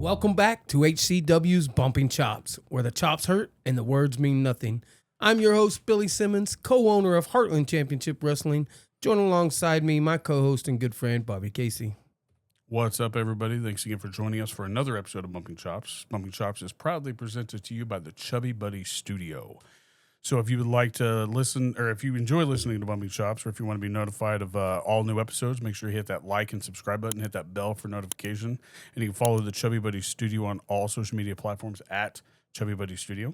Welcome back to HCW's Bumping Chops, where the chops hurt and the words mean nothing. I'm your host, Billy Simmons, co-owner of Heartland Championship Wrestling. Joining alongside me, my co-host and good friend, Bobby Casey. What's up, everybody? Thanks again for joining us for another episode of Bumping Chops. Bumping Chops is proudly presented to you by the Chubby Buddy Studio. So if you would like to listen, or if you enjoy listening to Bumping Chops, or if you want to be notified of all new episodes, make sure you hit that like and subscribe button, hit that bell for notification, and you can follow the Chubby Buddy Studio on all social media platforms at Chubby Buddy Studio.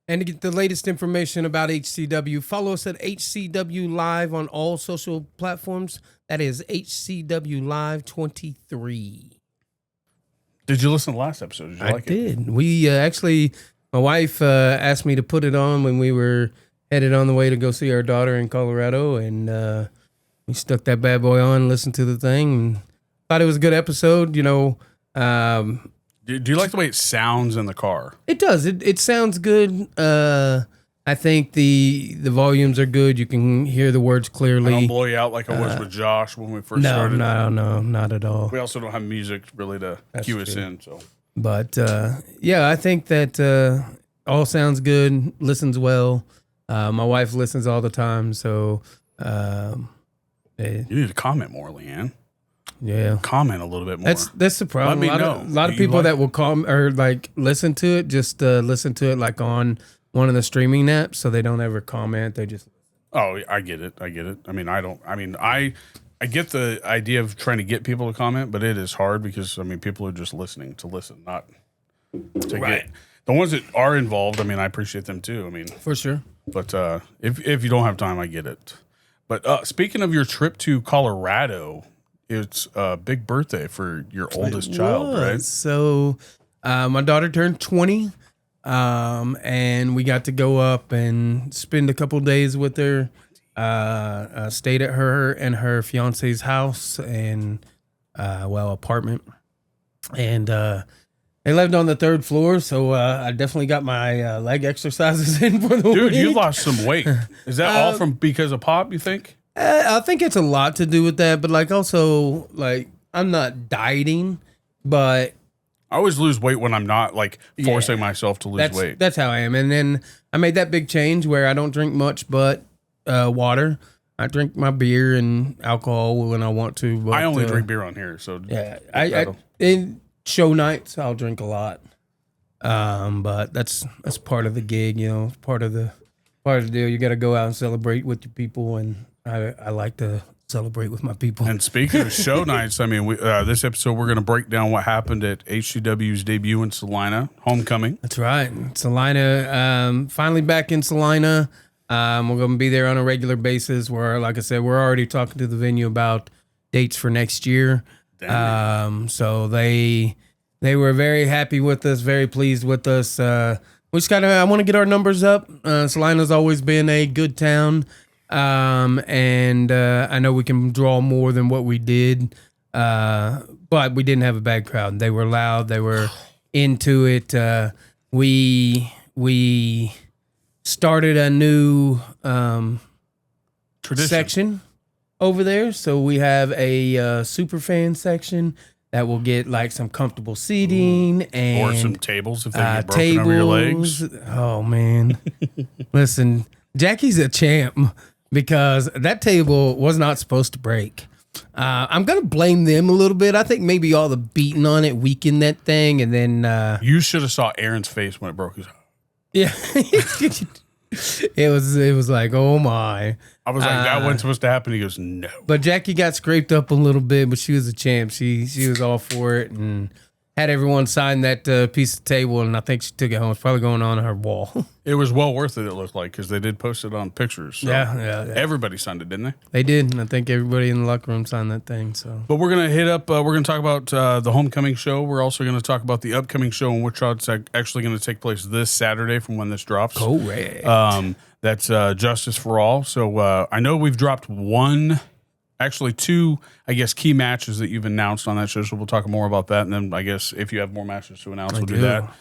And to get the latest information about HCW, follow us at hcwlive on all social platforms. That is hcwlive 23. Did you listen to the last episode? Did you like it? I did. We actually... My wife asked me to put it on when we were headed on the way to go see our daughter in Colorado, and we stuck that bad boy on, listened to the thing, and thought it was a good episode. You know, Do you like the way it sounds in the car? it does. It sounds good. I think the volumes are good. You can hear the words I clearly. don't blow you out like I was with Josh when we first started. No, not at all. We also don't have music really to cue us in. So, But yeah, I think that all sounds good, listens well. My wife listens all the time, so you need to comment more, Leanne. Yeah, Comment a little bit more. that's the problem. Let me know. A lot of people that will come or like listen to it, just listen to it like on one of the streaming apps, so they don't ever comment. They just I get it. I get the idea of trying to get people to comment, but it is hard because people are just listening to listen, not to get. The ones that are involved, I appreciate them too. for sure. But if you don't have time, I get it. But speaking of your trip to Colorado, it's a big birthday for your oldest child, right? So my daughter turned 20, and we got to go up and spend a couple days with her. Stayed at her and her fiance's house and apartment, and they lived on the third floor, so I definitely got my leg exercises in for the week. Dude, you lost some weight. Is that all from because of pop, you think? I think it's a lot to do with that, but also I'm not dieting, but I always lose weight when I'm not forcing myself to lose weight. That's how I am. And then I made that big change where I don't drink much but water. I drink my beer and alcohol when I want to. But, I only drink beer on here, so yeah. I in show nights I'll drink a lot. But that's part of the gig, part of the deal. You got to go out and celebrate with your people, and I like to celebrate with my people. And speaking of show nights, this episode we're going to break down what happened at HCW's debut in Salina, Homecoming. That's right. Salina, finally back in Salina. We're going to be there on a regular basis where, like I said, we're already talking to the venue about dates for next year. So they were very happy with us, very pleased with us. We just I want to get our numbers up. Salina's always been a good town. And I know we can draw more than what we did. But we didn't have a bad crowd. They were loud. They were into it. We started a new section over there. So we have a super fan section that will get some comfortable seating and or some tables if they get broken over your legs. Oh man. Listen, Jackie's a champ because that table was not supposed to break. I'm going to blame them a little bit. I think maybe all the beating on it weakened that thing, and then you should have saw Aaron's face when it broke. Yeah. It was like, oh my. I was like, that wasn't supposed to happen. He goes, no. But Jackie got scraped up a little bit, but she was a champ. She was all for it and had everyone sign that piece of table, and I think she took it home. It's probably going on her wall. It was well worth it looked like, because they did post it on pictures. So yeah. Everybody signed it, didn't they? They did, and I think everybody in the locker room signed that thing. So, but we're going to hit up, we're going to talk about the Homecoming show. We're also going to talk about the upcoming show in Wichita. It's actually going to take place this Saturday from when this drops. Correct. That's Justice for All. So I know we've dropped two, key matches that you've announced on that show. So we'll talk more about that. And then I guess if you have more matches to announce, we'll do that.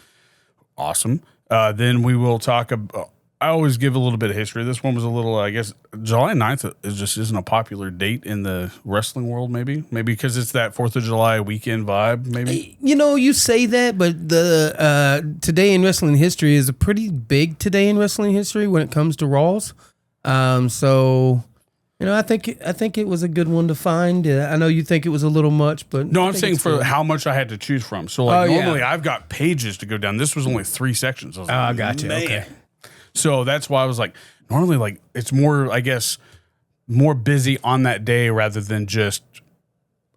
Awesome. Then we will talk about, I always give a little bit of history. This one was a little, I guess, July 9th isn't a popular date in the wrestling world, maybe because it's that 4th of July weekend vibe, maybe. You know, you say that, but the Today in Wrestling History is a pretty big Today in Wrestling History when it comes to Raws. So, you know, I think it was a good one to find. I know you think it was a little much, but no, I'm saying for how much I had to choose from. So, like, normally yeah. I've got pages to go down. This was only 3 sections. I was like, I got you. Man. Okay. So that's why I was like, normally, like, it's more, I guess, more busy on that day rather than just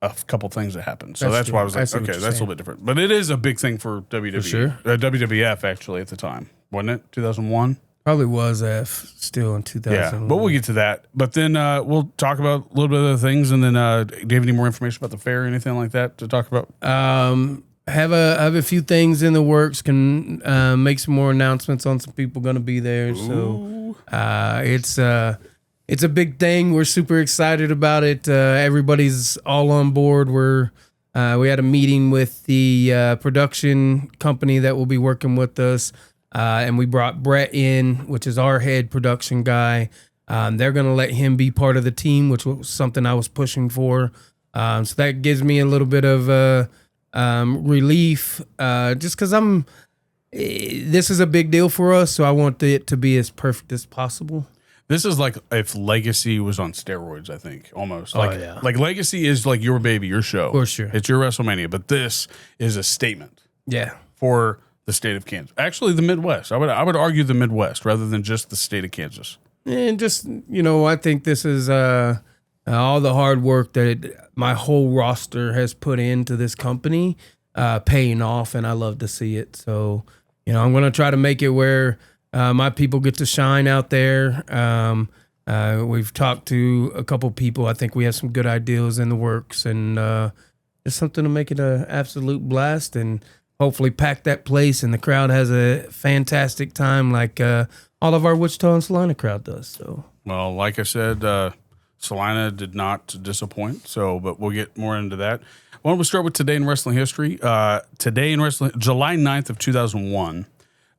a couple things that happen. So that's why I was like, okay, that's a little bit different. But it is a big thing for WWE. For sure. WWF, actually, at the time. Wasn't it? 2001? Probably was still in 2000. Yeah, but we'll get to that. But then we'll talk about a little bit of other things. And then do you have any more information about the fair or anything like that to talk about? Have a few things in the works. Can make some more announcements on some people going to be there. Ooh. So it's a big thing. We're super excited about it. Everybody's all on board. We had a meeting with the production company that will be working with us. And we brought Brett in, which is our head production guy. They're going to let him be part of the team, which was something I was pushing for. So that gives me a little bit of relief, just because this is a big deal for us. So I want it to be as perfect as possible. This is like if Legacy was on steroids, I think, almost. Yeah. Like Legacy is like your baby, your show. For sure. It's your WrestleMania, but this is a statement. Yeah. For the state of Kansas. Actually, the Midwest. I would argue the Midwest rather than just the state of Kansas. And just, you know, I think this is all the hard work that my whole roster has put into this company paying off, and I love to see it. So, you know, I'm going to try to make it where my people get to shine out there. We've talked to a couple people. I think we have some good ideas in the works, and just something to make it an absolute blast and hopefully pack that place, and the crowd has a fantastic time like all of our Wichita and Salina crowd does. So, well, like I said, Salina did not disappoint. So, but we'll get more into that. Why don't we start with Today in Wrestling History? Today in Wrestling, July 9th of 2001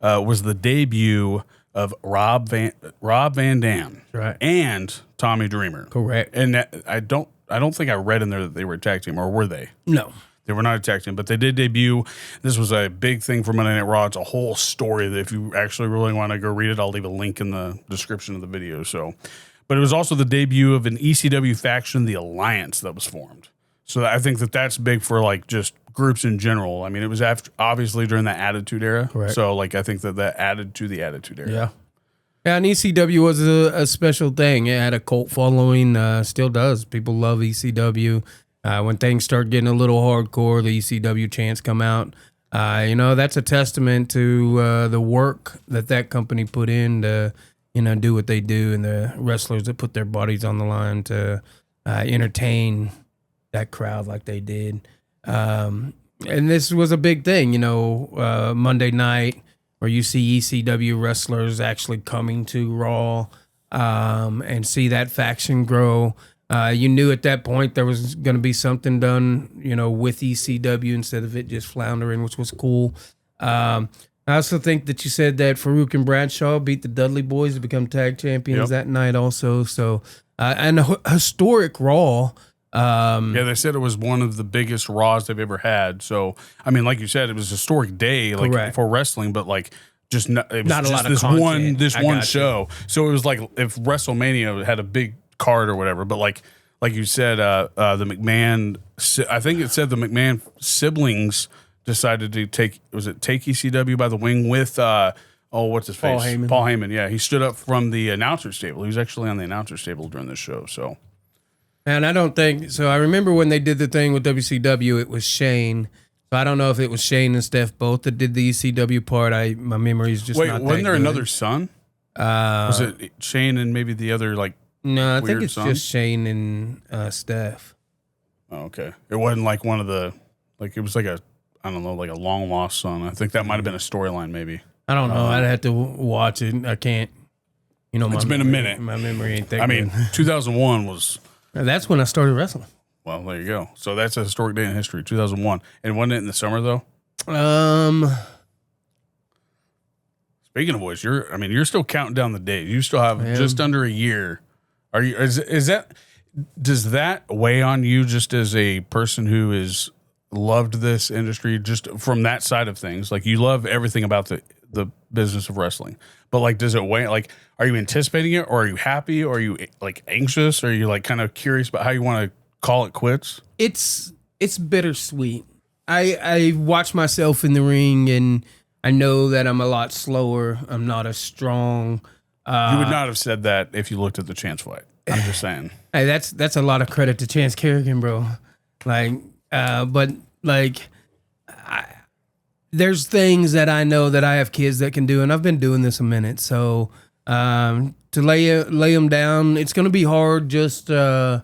was the debut of Rob Van Dam, right, and Tommy Dreamer. Correct. And I don't think I read in there that they were a tag team, or were they? No. They were not a tag team, but they did debut. This was a big thing for Monday Night Raw. It's a whole story that if you actually really want to go read it, I'll leave a link in the description of the video. So, but it was also the debut of an ECW faction, the Alliance, that was formed. So I think that's big for like just groups in general. I mean, it was obviously during the Attitude Era. Correct. So like I think that added to the Attitude Era. Yeah. Yeah, and ECW was a special thing. It had a cult following, still does. People love ECW. When things start getting a little hardcore, the ECW chants come out. You know, that's a testament to the work that company put in to, you know, do what they do, and the wrestlers that put their bodies on the line to entertain that crowd like they did. And this was a big thing, you know, Monday night where you see ECW wrestlers actually coming to Raw and see that faction grow. You knew at that point there was going to be something done, you know, with ECW instead of it just floundering, which was cool. I also think that you said that Farouk and Bradshaw beat the Dudley Boys to become tag champions that night also. So, and a historic Raw. Yeah, they said it was one of the biggest Raws they've ever had. So, I mean, like you said, it was a historic day like for wrestling, but like just not a lot of content. this one show. So it was like if WrestleMania had a big card or whatever, but like you said, the McMahon, I think it said the McMahon siblings decided to take ECW by the wing with what's his face? Paul Heyman. Yeah, he stood up from the announcer's table. He was actually on the announcer's table during this show. So, and I don't think so. I remember when they did the thing with WCW, it was Shane. So I don't know if it was Shane and Steph both that did the ECW part. My memory is just not wasn't there good. another son? Was it Shane and maybe the other like? No, I think it's son? just Shane and Steph. Oh, okay. It wasn't like one of the it was like a like a long lost son. I think that might have been a storyline maybe. I don't know. I'd have to watch it. I can't. You know, it's been a minute. My memory ain't that. I mean, 2001 was. That's when I started wrestling. Well, there you go. So that's a historic day in history, 2001. And wasn't it in the summer though? Speaking of which, you're still counting down the days. You still have just under a year. Are you? Does that weigh on you just as a person who has loved this industry, just from that side of things? Like, you love everything about the business of wrestling, but like, does it weigh? Like, are you anticipating it, or are you happy, or are you like anxious, or are you like kind of curious about how you want to call it quits? It's bittersweet. I watch myself in the ring, and I know that I'm a lot slower. I'm not as strong. You would not have said that if you looked at the Chance fight. I'm just saying. Hey, that's a lot of credit to Chance Kerrigan, bro. Like, but like, there's things that I know that I have kids that can do, and I've been doing this a minute. So to lay them down, it's gonna be hard. Just not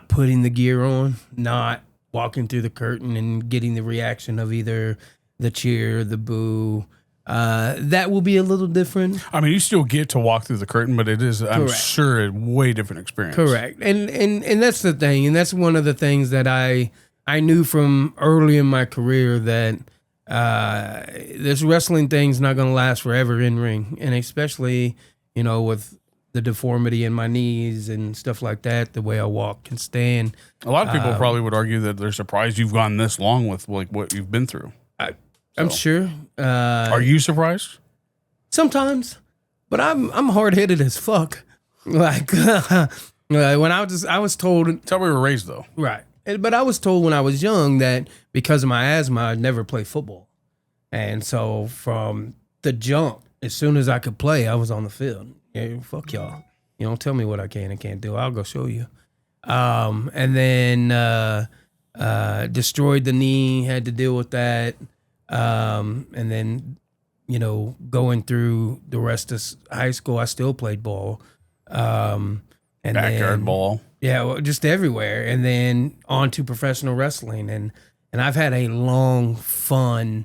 putting the gear on, not walking through the curtain and getting the reaction of either the cheer, the boo. That will be a little different. I mean, you still get to walk through the curtain, but it is, I'm sure, a way different experience. Correct. And that's the thing. And that's one of the things that I knew from early in my career, that this wrestling thing's not going to last forever in ring. And especially, with the deformity in my knees and stuff like that, the way I walk and stand. A lot of people probably would argue that they're surprised you've gone this long with like what you've been through. I'm sure. Are you surprised? Sometimes, but I'm hard-headed as fuck. Like when I was told. That's how we were raised, though. Right, but I was told when I was young that because of my asthma, I'd never play football, and so from the jump, as soon as I could play, I was on the field. Yeah, fuck y'all. You don't tell me what I can and can't do. I'll go show you. And then destroyed the knee. Had to deal with that. And then, going through the rest of high school, I still played ball. And backyard ball. Yeah, well, just everywhere. And then on to professional wrestling. And I've had a long, fun,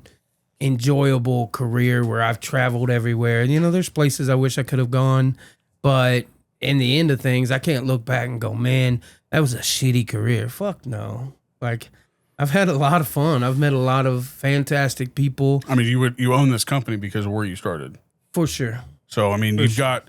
enjoyable career where I've traveled everywhere. And, there's places I wish I could have gone. But in the end of things, I can't look back and go, man, that was a shitty career. Fuck no. Like, I've had a lot of fun. I've met a lot of fantastic people. I mean, you own this company because of where you started. For sure. So, I mean, you've got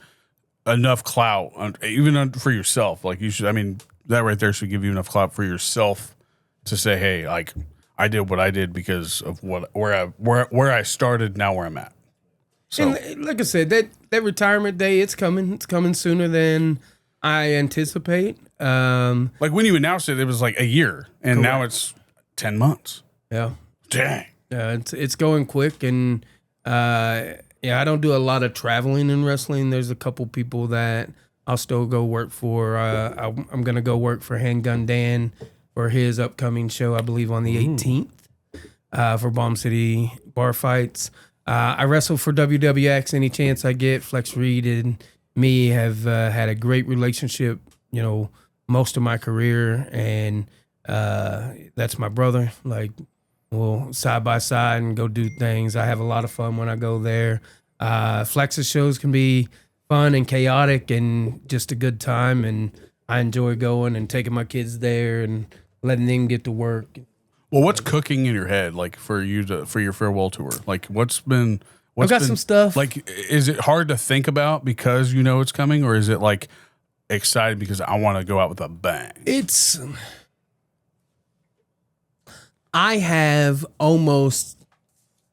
enough clout, even for yourself. Like, you should, I mean, that right there should give you enough clout for yourself to say, hey, like, I did what I did because of where I started, now where I'm at. So, and like I said, that retirement day, it's coming. It's coming sooner than I anticipate. Like when you announced it, it was like a year, and now it's 10 months. Yeah. Dang. It's going quick, and I don't do a lot of traveling in wrestling. There's a couple people that I'll still go work for. I'm gonna go work for Handgun Dan for his upcoming show, I believe on the 18th, for Bomb City Bar Fights. I wrestle for WWX any chance I get. Flex Reed and me have had a great relationship, most of my career, and that's my brother. Like, we'll side by side and go do things. I have a lot of fun when I go there. Flex's shows can be fun and chaotic and just a good time, and I enjoy going and taking my kids there and letting them get to work. Well, what's cooking in your head, like for your farewell tour? Like, I've got some stuff. Like, is it hard to think about because it's coming, or is it like excited because I want to go out with a bang? I have almost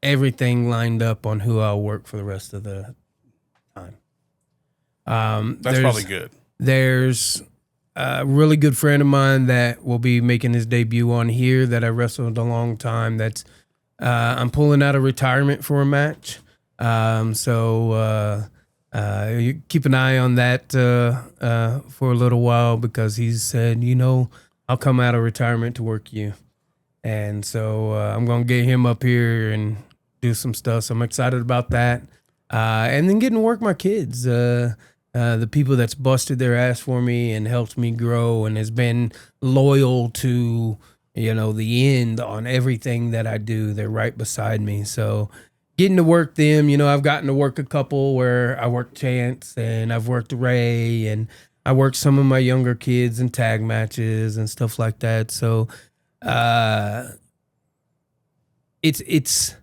everything lined up on who I'll work for the rest of the time. That's probably good. There's a really good friend of mine that will be making his debut on here that I wrestled a long time. That's I'm pulling out of retirement for a match. So you keep an eye on that for a little while, because he's said, I'll come out of retirement to work you. And so I'm going to get him up here and do some stuff. So I'm excited about that. And then getting to work my kids. The people that's busted their ass for me and helped me grow and has been loyal to, the end on everything that I do. They're right beside me. So getting to work them, I've gotten to work a couple where I worked Chance and I've worked Ray and I worked some of my younger kids in tag matches and stuff like that. So it's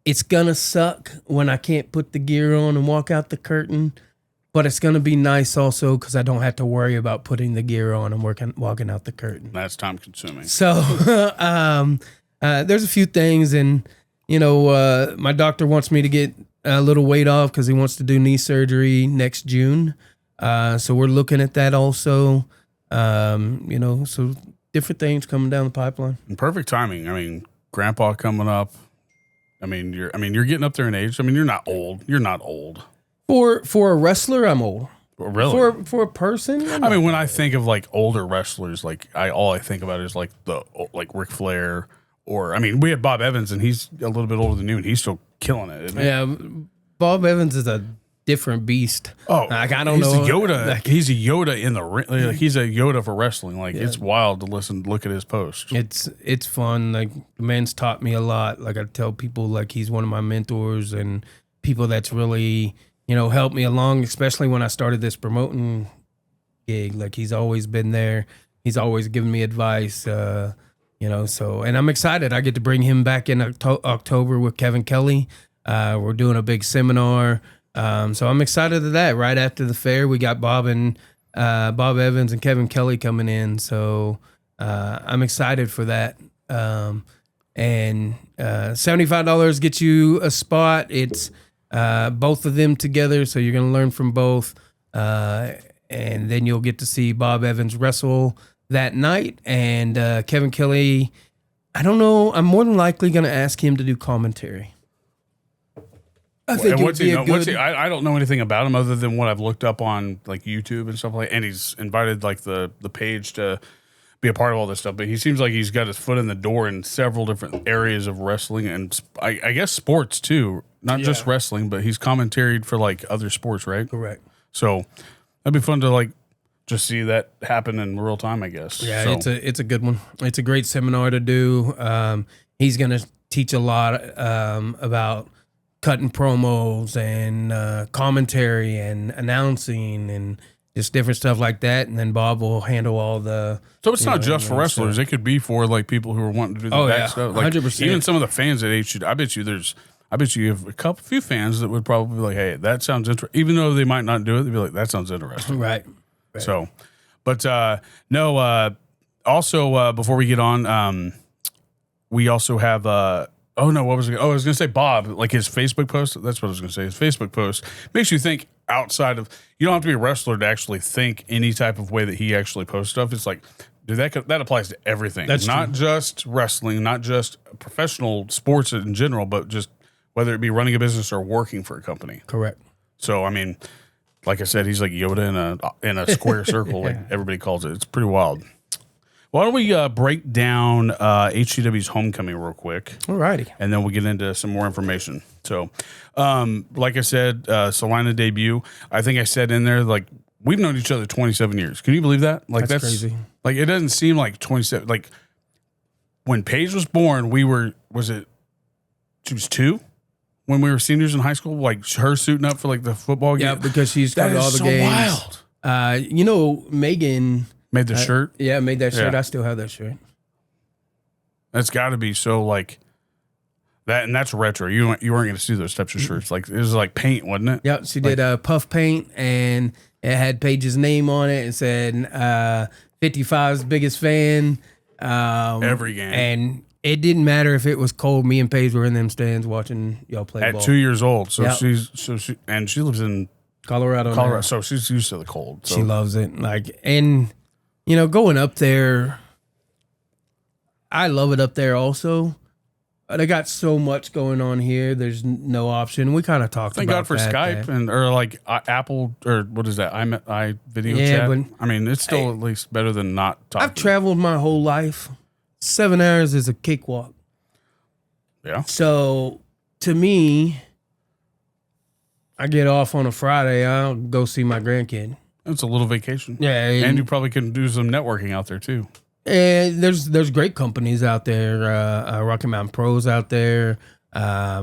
it's gonna suck when I can't put the gear on and walk out the curtain, but it's gonna be nice also because I don't have to worry about putting the gear on and walking out the curtain. That's time consuming. So there's a few things, and my doctor wants me to get a little weight off because he wants to do knee surgery next June. So we're looking at that also. So different things coming down the pipeline. And perfect timing. I mean, grandpa coming up. You're getting up there in age. I mean, you're not old. You're not old. For a wrestler, I'm old. Really? For a person? I mean, when I think of like older wrestlers, like all I think about is like Ric Flair, or I mean, we had Bob Evans, and he's a little bit older than you, and he's still killing it. Isn't he? Yeah, Bob Evans is a different beast. Oh, like, I don't know. He's a Yoda. He's a Yoda in the ring. Like, he's a Yoda for wrestling. Like, it's wild to look at his posts. It's fun. Like, the man's taught me a lot. Like, I tell people, like, he's one of my mentors and people that's really, helped me along, especially when I started this promoting gig. Like, he's always been there. He's always given me advice. So, and I'm excited. I get to bring him back in October with Kevin Kelly. We're doing a big seminar. So I'm excited at that. Right after the fair, we got Bob Evans and Kevin Kelly coming in. So I'm excited for that. And $75 gets you a spot. It's both of them together, so you're going to learn from both. And then you'll get to see Bob Evans wrestle that night. And Kevin Kelly, I don't know. I'm more than likely going to ask him to do commentary. I think I don't know anything about him other than what I've looked up on like YouTube and stuff like that. And he's invited like the page to be a part of all this stuff. But he seems like he's got his foot in the door in several different areas of wrestling and I guess sports too. Not just wrestling, but he's commentaried for like other sports, right? Correct. So that'd be fun to like just see that happen in real time, I guess. Yeah, so. It's a good one. It's a great seminar to do. He's going to teach a lot about cutting promos and commentary and announcing and just different stuff like that. And then Bob will handle all the... So it's not just for wrestlers. It could be for like people who are wanting to do the back stuff. Like 100%. Even some of the fans at HU, I bet you have a few fans that would probably be like, hey, that sounds interesting. Even though they might not do it, they'd be like, that sounds interesting. Right. So, but also before we get on, we also have... what was it? I was going to say Bob, like his Facebook post. That's what I was going to say. His Facebook post makes you think outside of, you don't have to be a wrestler to actually think any type of way that he actually posts stuff. It's like, dude, that applies to everything. That's not true. Just wrestling, not just professional sports in general, but just whether it be running a business or working for a company. Correct. So, I mean, like I said, he's like Yoda in a square circle, like everybody calls it. It's pretty wild. Why don't we break down HCW's Homecoming real quick? Alrighty. And then we'll get into some more information. So, like I said, Salina debut. I think I said in there, like, we've known each other 27 years. Can you believe that? Like, that's crazy. Like, it doesn't seem like 27. Like, when Paige was born, she was 2? When we were seniors in high school? Like, her suiting up for, like, the football game? Yeah, because she's got all the games. Wild. Megan... Made the shirt? Yeah, made that shirt. Yeah. I still have that shirt. That's got to be so like that, and that's retro. You weren't going to see those types of shirts. Like it was like paint, wasn't it? Yep, she did puff paint, and it had Paige's name on it, and said 55's biggest fan. Every game, and it didn't matter if it was cold. Me and Paige were in them stands watching y'all play at ball. 2 years old. So Yep. she lives in Colorado. Now. So she's used to the cold. So. She loves it. Going up there, I love it up there also. They got so much going on here. There's no option. We kind of talked Thank about God for that, Skype or like Apple or what is that? I video chat. But I mean, it's still at least better than not talking. I've traveled my whole life. 7 hours is a cakewalk. Yeah. So to me, I get off on a Friday. I'll go see my grandkid. It's a little vacation. Yeah, and you probably can do some networking out there too. And there's great companies out there. Rocky Mountain Pros out there. My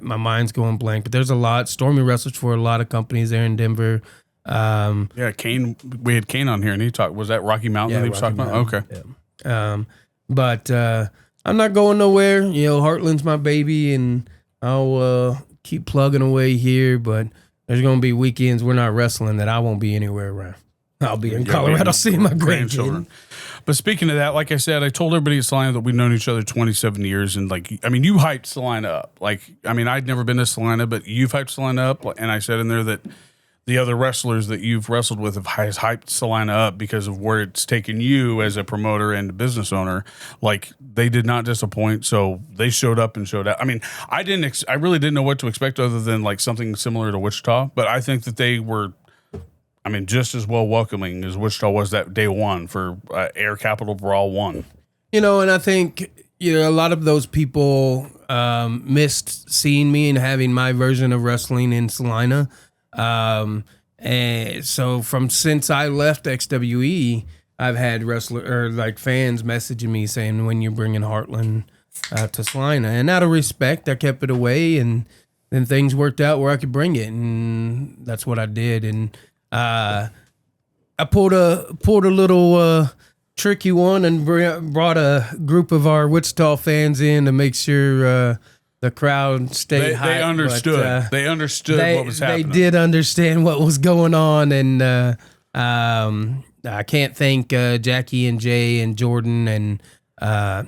mind's going blank, but there's a lot. Stormy wrestles for a lot of companies there in Denver. Yeah, Kane. We had Kane on here, and he talked. Was that Rocky Mountain that he was talking about? Okay. Yeah. But I'm not going nowhere. Heartland's my baby, and I'll keep plugging away here. But there's going to be weekends we're not wrestling that I won't be anywhere around. I'll be in Colorado seeing my grandchildren. But speaking of that, like I said, I told everybody at Salina that we've known each other 27 years. And you hyped Salina up. I'd never been to Salina, but you've hyped Salina up. And I said in there that the other wrestlers that you've wrestled with has hyped Salina up because of where it's taken you as a promoter and a business owner. They did not disappoint. So they showed up and showed out. I really didn't know what to expect other than something similar to Wichita. But I think that they were, just as well welcoming as Wichita was that day one for Air Capital Brawl 1. And I think, a lot of those people missed seeing me and having my version of wrestling in Salina. And so since I left XWE, I've had fans messaging me saying, when you're bringing Heartland to Salina, and out of respect, I kept it away, and then things worked out where I could bring it, and that's what I did. And I pulled a little tricky one and brought a group of our Wichita fans in to make sure the crowd stayed high. They understood. They understood what was happening. They did understand what was going on, and I can't thank Jackie and Jay and Jordan, and I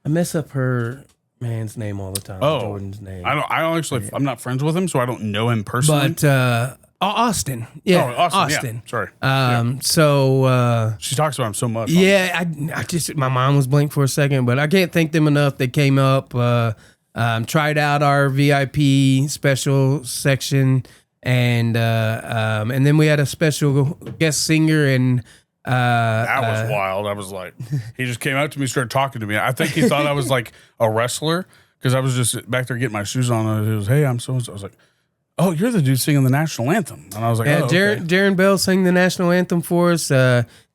mess up her man's name all the time. Jordan's name. I'm not friends with him, so I don't know him personally. But Austin. Yeah. Austin. Yeah. Sorry. So she talks about him so much. Yeah, I just my mind was blank for a second, but I can't thank them enough. They came up, tried out our VIP special section, and then we had a special guest singer, and that was wild. I was like, he just came out to me, started talking to me. I think he thought I was a wrestler because I was just back there getting my shoes on, and he was, hey, I'm so-and-so. I was like, oh, you're the dude singing the national anthem. And I was like, Darren Bell sang the national anthem for us.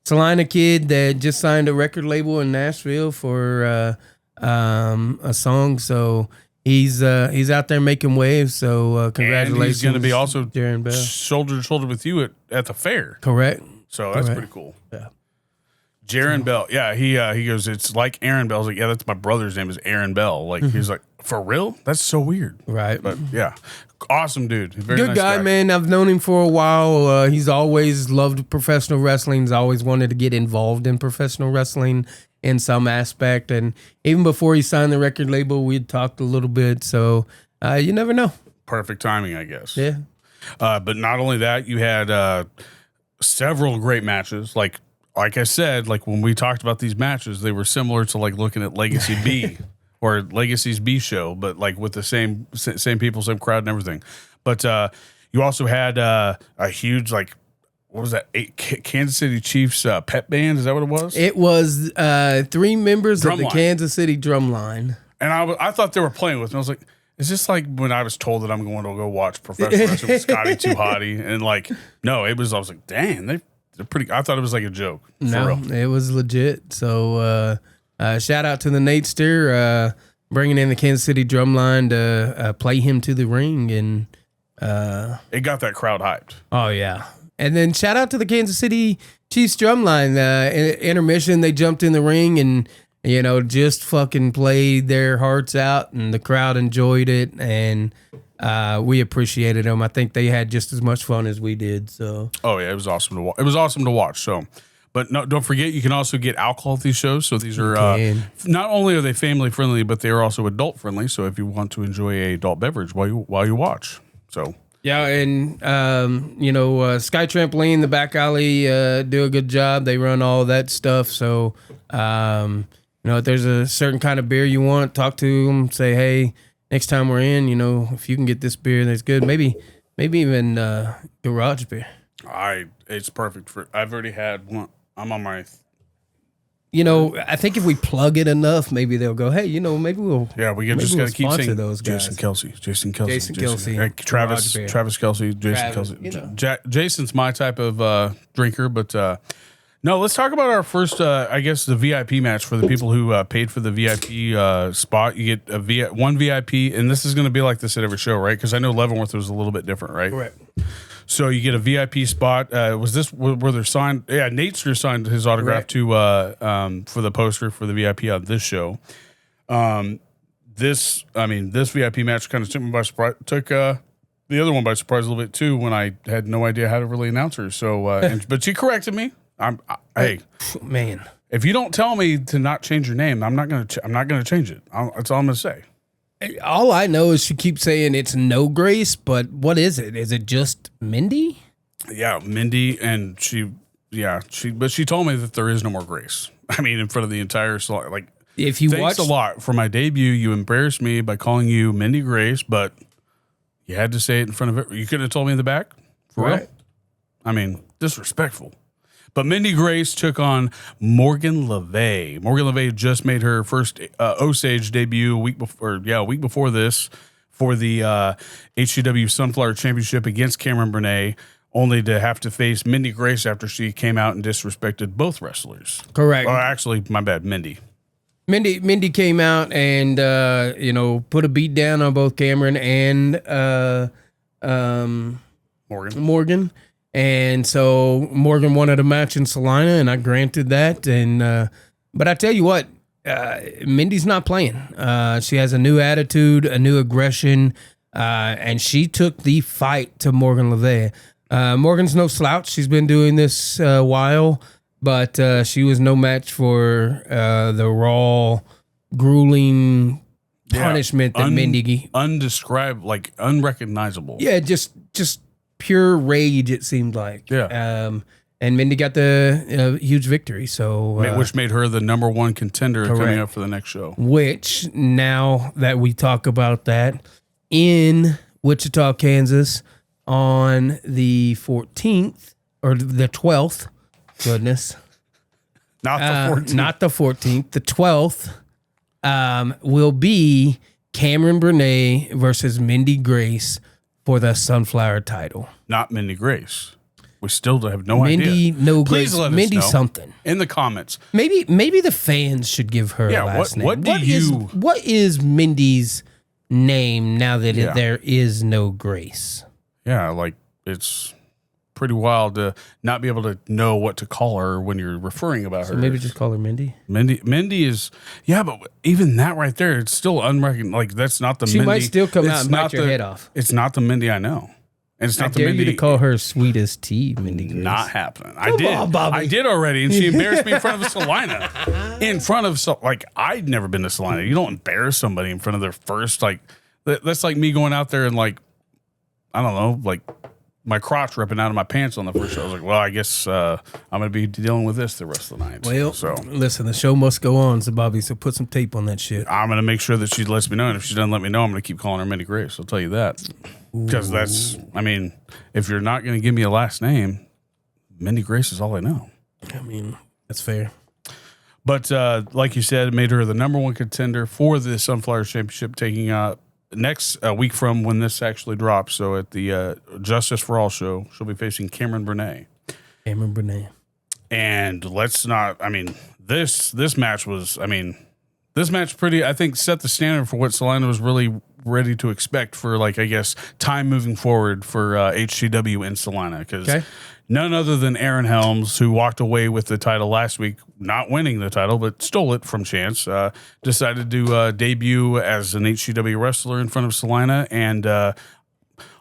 Salina kid that just signed a record label in Nashville for a song. So he's out there making waves. So congratulations. And he's going to be also Darren Bell, shoulder to shoulder with you at the fair. Correct. So that's pretty cool. Yeah. Jaron Bell. Yeah, he goes, it's like Aaron Bell. I was like, yeah, that's my brother's name is Aaron Bell. He's like, for real? That's so weird. Right. But yeah, awesome dude. Very good nice guy, man. I've known him for a while. He's always loved professional wrestling. He's always wanted to get involved in professional wrestling in some aspect. And even before he signed the record label, we'd talked a little bit. So you never know. Perfect timing, I guess. Yeah. But not only that, you had several great matches. Like I said, when we talked about these matches, they were similar to looking at Legacy B or Legacy's B show, but with the same people, same crowd and everything. But you also had a huge, what was that? Kansas City Chiefs pep band. Is that what it was? It was 3 members of the Kansas City drum line. And I thought they were playing with me. I was like, is this like when I was told that I'm going to go watch professional wrestling with Scotty Too Hottie? And no, it was, I was like, dang, they're pretty, I thought it was like a joke. No, it was legit. So shout out to the Natester, bringing in the Kansas City drumline to play him to the ring. And it got that crowd hyped. Oh, yeah. And then shout out to the Kansas City Chiefs drumline. Intermission, they jumped in the ring and, just fucking played their hearts out, and the crowd enjoyed it, and we appreciated them. I think they had just as much fun as we did. So, oh yeah, it was awesome to watch. It was awesome to watch. So, but no, don't forget, you can also get alcohol at these shows. So these are not only are they family friendly, but they are also adult friendly. So if you want to enjoy a adult beverage while you watch, so. Yeah, and Sky Trampoline, the back alley, do a good job. They run all that stuff. So, if there's a certain kind of beer you want, talk to them. Say, hey, next time we're in, if you can get this beer that's good, maybe even garage beer. It's perfect for. I've already had one. I'm on my. I think if we plug it enough, maybe they'll go, hey, maybe we'll. Yeah, we just got to keep saying those guys. Jason Kelsey, Travis Kelsey, Jason's my type of drinker, but no, let's talk about our first, I guess, the VIP match for the people who paid for the VIP spot. You get one VIP, and this is going to be like this at every show, right? Because I know Leavenworth was a little bit different, right? Correct. So you get a VIP spot. Were there signed? Yeah, Natester signed his autograph to for the poster for the VIP on this show. This VIP match kind of took me by surprise. Took the other one by surprise a little bit too when I had no idea how to really announce her. So, but she corrected me. Hey, man, if you don't tell me to not change your name, I'm not gonna change it. That's all I'm gonna say. All I know is she keeps saying it's no Grace, but what is it? Is it just Mindy? Yeah, Mindy, and she told me that there is no more Grace. I mean, in front of the entire salon. Like, if you thanks a lot for my debut. You embarrassed me by calling you Mindy Grace, but you had to say it in front of it. You couldn't have told me in the back, for real? I mean, disrespectful. But Mindy Grace took on Morgan LeVay. Morgan LeVay just made her first Osage debut a week before this for the HCW Sunflower Championship against Cameron Burnett, only to have to face Mindy Grace after she came out and disrespected both wrestlers. Correct. Actually, my bad, Mindy. Mindy came out and put a beat down on both Cameron and Morgan. And so Morgan wanted a match in Salina, and I granted that. And but I tell you what, Mindy's not playing. She has a new attitude, a new aggression, and she took the fight to Morgan LeVay. Morgan's no slouch. She's been doing this a while, but she was no match for the raw, grueling punishment that Mindy... Undescribed, like unrecognizable. Yeah, just pure rage, it seemed like. Yeah. And Mindy got the huge victory. So which made her the number one contender coming up for the next show. Which, now that we talk about that, in Wichita, Kansas, on the 14th, or the 12th, goodness. Not the 14th. Not the 14th. The 12th will be Cameron Burnett versus Mindy Grace for the Sunflower title. Not Mindy Grace. We still have no idea. Mindy, no Please Grace. let us Mindy know something. In the comments. Maybe the fans should give her a last name. What is Mindy's name now that there is no Grace? Yeah, like, it's pretty wild to not be able to know what to call her when you're referring about her. So maybe just call her Mindy. Mindy is, but even that right there, it's still unrecognized. Like, that's not the She Mindy. might still come out and bite your head off. It's not the Mindy I know. And it's not the dare Mindy. You to call her sweet as tea, Mindy Grace. Not happening. I did already, and she embarrassed me in front of Salina. I'd never been to Salina. You don't embarrass somebody in front of their first, that's like me going out there and I don't know, my crotch ripping out of my pants on the first show. I was like, well, I guess I'm going to be dealing with this the rest of the night. Well, listen, the show must go on, so Bobby, so put some tape on that shit. I'm going to make sure that she lets me know, and if she doesn't let me know, I'm going to keep calling her Mindy Grace. I'll tell you that. Because if you're not going to give me a last name, Mindy Grace is all I know. I mean, that's fair. But like you said, it made her the number one contender for the Sunflower Championship, taking next week from when this actually drops. So at the Justice for All show, she'll be facing Cameron Burnett. And let's not, this match was, this match pretty, I think, set the standard for what Salina was really ready to expect for, time moving forward for HCW in Salina. Because none other than Aaron Helms, who walked away with the title last week, not winning the title, but stole it from Chance, decided to debut as an HCW wrestler in front of Salina. And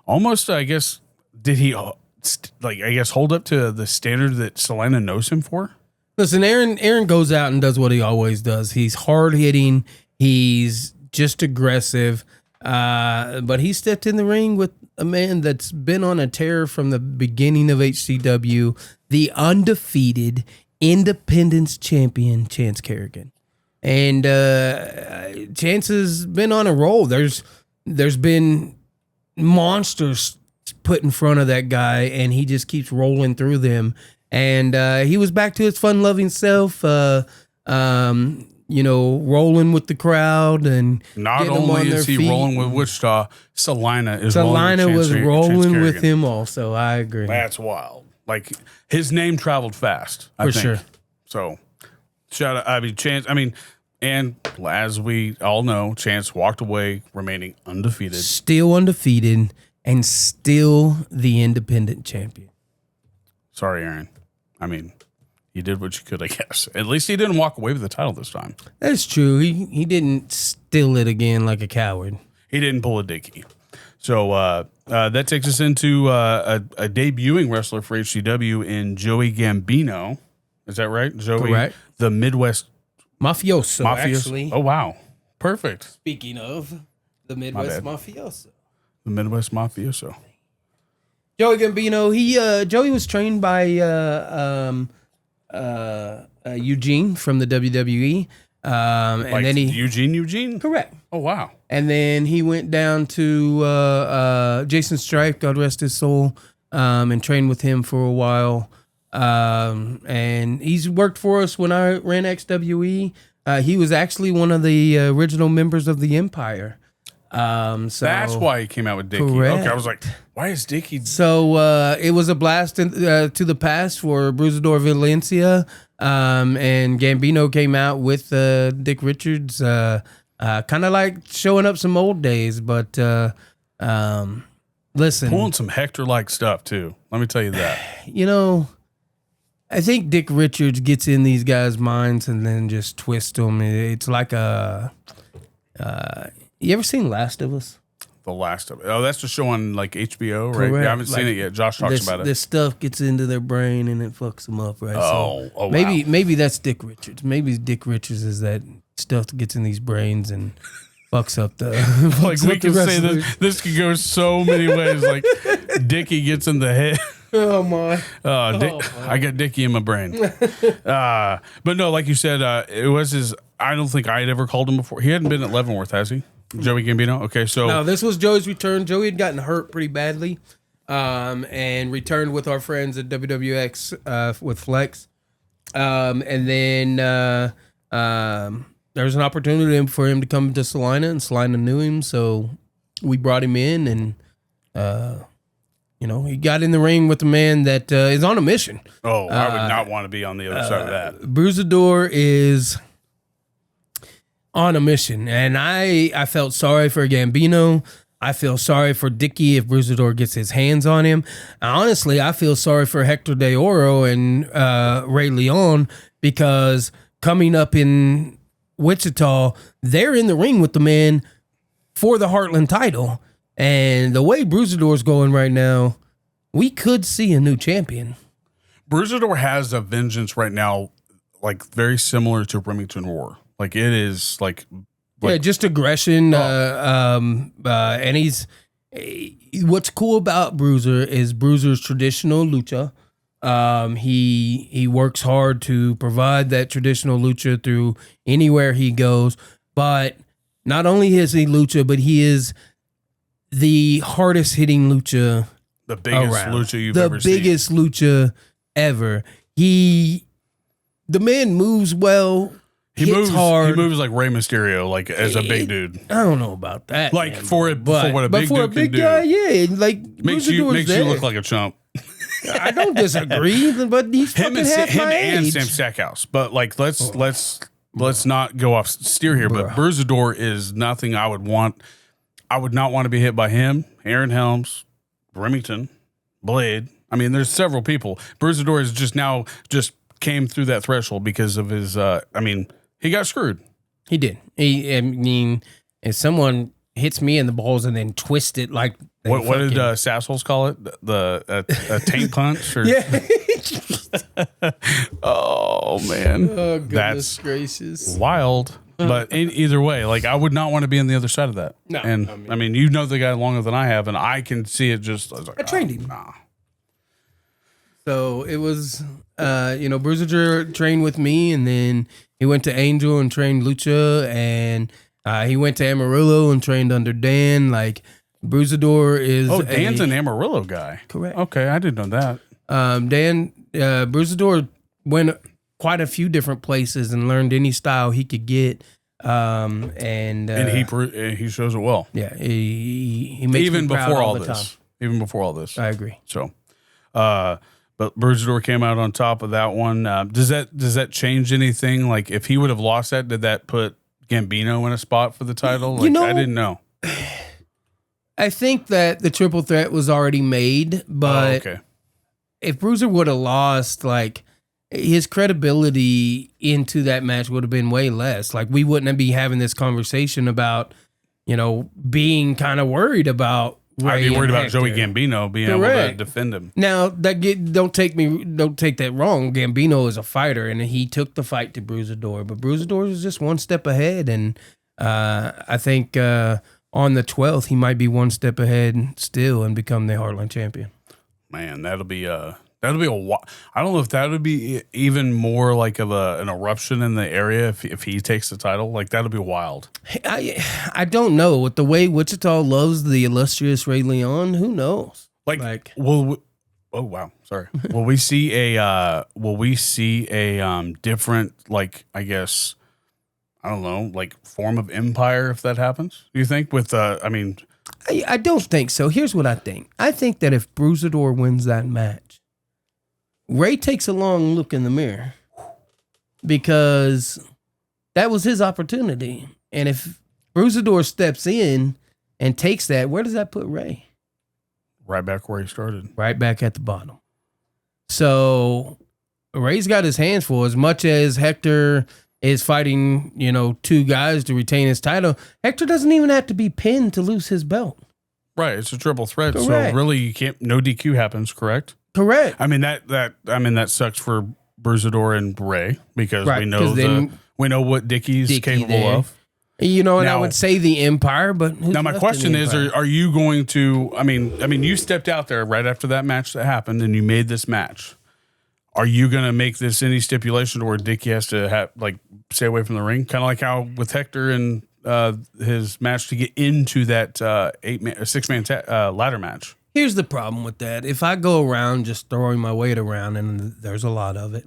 almost, I guess, did he, hold up to the standard that Salina knows him for? Listen, Aaron goes out and does what he always does. He's hard-hitting. He's just aggressive. But he stepped in the ring with a man that's been on a tear from the beginning of HCW, the undefeated Independence champion, Chance Kerrigan. And Chance has been on a roll. There's been monsters put in front of that guy, and he just keeps rolling through them. And he was back to his fun-loving self, rolling with the crowd. And not only is he rolling with Wichita, Salina was rolling with him also. I agree. That's wild. His name traveled fast, I think. Sure. So, shout out, Chance. And as we all know, Chance walked away remaining undefeated. Still undefeated and still the independent champion. Sorry, Aaron. You did what you could, I guess. At least he didn't walk away with the title this time. That's true. He didn't steal it again like a coward. He didn't pull a Dickie. So that takes us into a debuting wrestler for HCW in Joey Gambino. Is that right? Joey, correct. The Midwest Mafioso, actually. Oh, wow. Perfect. Speaking of the Midwest Mafioso. The Midwest Mafioso. Joey Gambino, Joey was trained by Eugene from the WWE. And then Eugene? Correct. Oh, wow. And then he went down to Jason Strife, God rest his soul, and trained with him for a while. And he's worked for us when I ran XWE. He was actually one of the original members of the Empire. So that's why he came out with Dickie. Correct. Okay, I was like, why is Dickie? So it was a blast to the past for Bruisador Valencia. And Gambino came out with Dick Richards, kind of like showing up some old days. But listen, pulling some Hector-like stuff too. Let me tell you that. I think Dick Richards gets in these guys' minds and then just twists them. It's like you ever seen Last of Us? The Last of It. Oh, that's the show on like HBO, right? Correct. Yeah, I haven't seen it yet. Josh talks about it. This stuff gets into their brain and it fucks them up, right? Oh, wow. Maybe that's Dick Richards. Maybe Dick Richards is that stuff that gets in these brains and fucks up the. Like we can say this could go so many ways. Like Dickie gets in the head. Oh my! I got Dickie in my brain. But no, like you said, it was his. I don't think I had ever called him before. He hadn't been at Leavenworth, has he? Joey Gambino. Okay, so no, this was Joey's return. Joey had gotten hurt pretty badly, and returned with our friends at WWX with Flex, and then there was an opportunity for him to come to Salina, and Salina knew him, so we brought him in, and he got in the ring with a man that is on a mission. Oh, I would not want to be on the other side of that. Bruisador is on a mission, and I felt sorry for Gambino. I feel sorry for Dickie if Bruisador gets his hands on him. Honestly, I feel sorry for Hector De Oro and Ray Leon, because coming up in Wichita, they're in the ring with the man for the Heartland title. And the way Bruisador's going right now, we could see a new champion. Bruisador has a vengeance right now, like very similar to Remington Roar. Like it is like just aggression. And he's what's cool about Bruiser is Bruiser's traditional lucha. He works hard to provide that traditional lucha through anywhere he goes. But not only is he lucha, but he is the hardest hitting lucha, the biggest around. Lucha you've ever seen. The biggest lucha ever. The man moves well. He hits moves hard. He moves like Rey Mysterio, like as a big dude. I don't know about that. Like man, for what a big dude can guy, do. yeah, like Makes you look like a chump. I don't disagree, but he's fucking half my age. Sam Stackhouse. But like let's not go off steer here. But Bruisador is nothing I would want. I would not want to be hit by him, Aaron Helms, Remington, Blade. I mean, there's several people. Bruisador is just came through that threshold because of his. He got screwed. He did. If someone hits me in the balls and then twist it like what did Sassholes call it? A tank punch? Or? Yeah. Oh man, oh goodness gracious, wild. But either way, like I would not want to be on the other side of that. No, and I mean you know the guy longer than I have, and I can see it. I trained him. Nah. So it was, Bruiser trained with me, and then he went to Angel and trained Lucha, and he went to Amarillo and trained under Dan. Like Bruisador is. Oh, Dan's an Amarillo guy. Correct. Okay, I didn't know that. Bruisador went quite a few different places and learned any style he could get. And he shows it well. Yeah, he makes even me proud before all all the this. time. Even before all this, I agree. So, but Bruisador came out on top of that one. Does that change anything? Like, if he would have lost that, did that put Gambino in a spot for the title? Like, I didn't know. I think that the triple threat was already made, but okay. If Bruiser would have lost, like his credibility into that match would have been way less. Like, we wouldn't be having this conversation about, being kind of worried about Ray. I'd be worried about Hector. Joey Gambino being able to defend him. Now, don't take that wrong. Gambino is a fighter, and he took the fight to Bruisador, but Bruisador was just one step ahead, and I think on the 12th he might be one step ahead still and become the Heartland champion. Man, that'll be a I don't know if that would be even more like of an eruption in the area if he takes the title. Like, that'll be wild. I don't know. With the way Wichita loves the illustrious Ray Leon, who knows? Oh wow, sorry. Will we see a different, like, I guess, I don't know, like, form of empire if that happens? Do you think I don't think so. Here's what I think. I think that if Bruisador wins that match, Ray takes a long look in the mirror because that was his opportunity. And if Bruisador steps in and takes that, where does that put Ray? Right back where he started. Right back at the bottom. So Ray's got his hands full. As much as Hector is fighting, two guys to retain his title, Hector doesn't even have to be pinned to lose his belt. Right. It's a triple threat. Correct. So really you can't, no DQ happens, correct? Correct. I mean that sucks for Bruisador and Ray because we know what Dickie's capable of. And I would say the Empire, but now my question is: Are you going to? I mean, you stepped out there right after that match that happened, and you made this match. Are you going to make this any stipulation where Dickie has to stay away from the ring, kind of like how with Hector and his match to get into that 6-man ladder match? Here's the problem with that. If I go around just throwing my weight around, and there's a lot of it,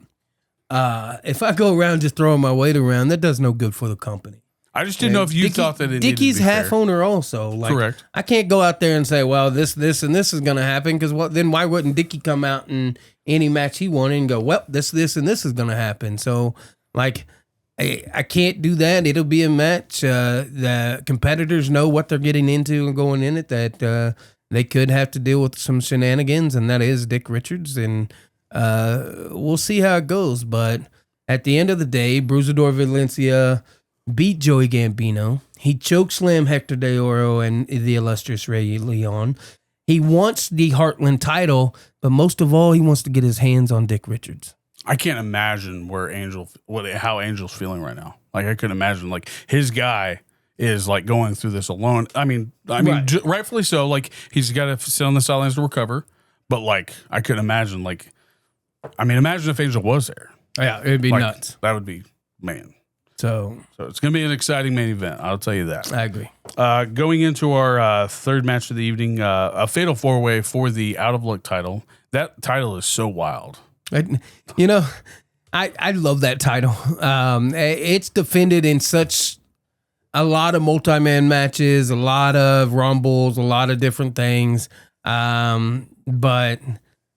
if I go around just throwing my weight around, that does no good for the company. I just didn't know if you thought that it Dickie's half fair. owner also. Correct. I can't go out there and say, well, this, and this is going to happen because then why wouldn't Dickie come out in any match he wanted and go, well, this, and this is going to happen. So, I can't do that. It'll be a match. The competitors know what they're getting into and going in it, that they could have to deal with some shenanigans, and that is Dick Richards. And we'll see how it goes. But at the end of the day, Bruisador Valencia beat Joey Gambino. He chokeslammed Hector De Oro and the illustrious Ray Leon. He wants the Heartland title, but most of all, he wants to get his hands on Dick Richards. I can't imagine how Angel's feeling right now. Like, I couldn't imagine, his guy is going through this alone. I mean, right. Rightfully so. Like, he's got to sit on the sidelines to recover. But I couldn't imagine. Imagine if Angel was there. Yeah, it'd be nuts. That would be, man. So it's going to be an exciting main event. I'll tell you that. I agree. Going into our third match of the evening, a fatal 4-way for the Out of Luck title. That title is so wild. I love that title. It's defended in such a lot of multi-man matches, a lot of rumbles, a lot of different things. But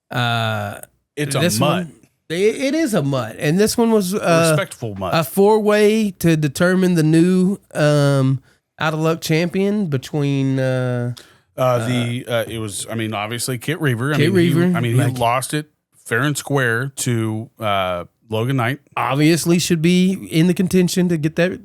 it's a mutt. It is a mutt, and this one was respectful mutt. A 4-way to determine the new Out of Luck champion between. It was. Obviously Kit Reaver. He lost it fair and square to Logan Knight. Obviously, should be in the contention to get that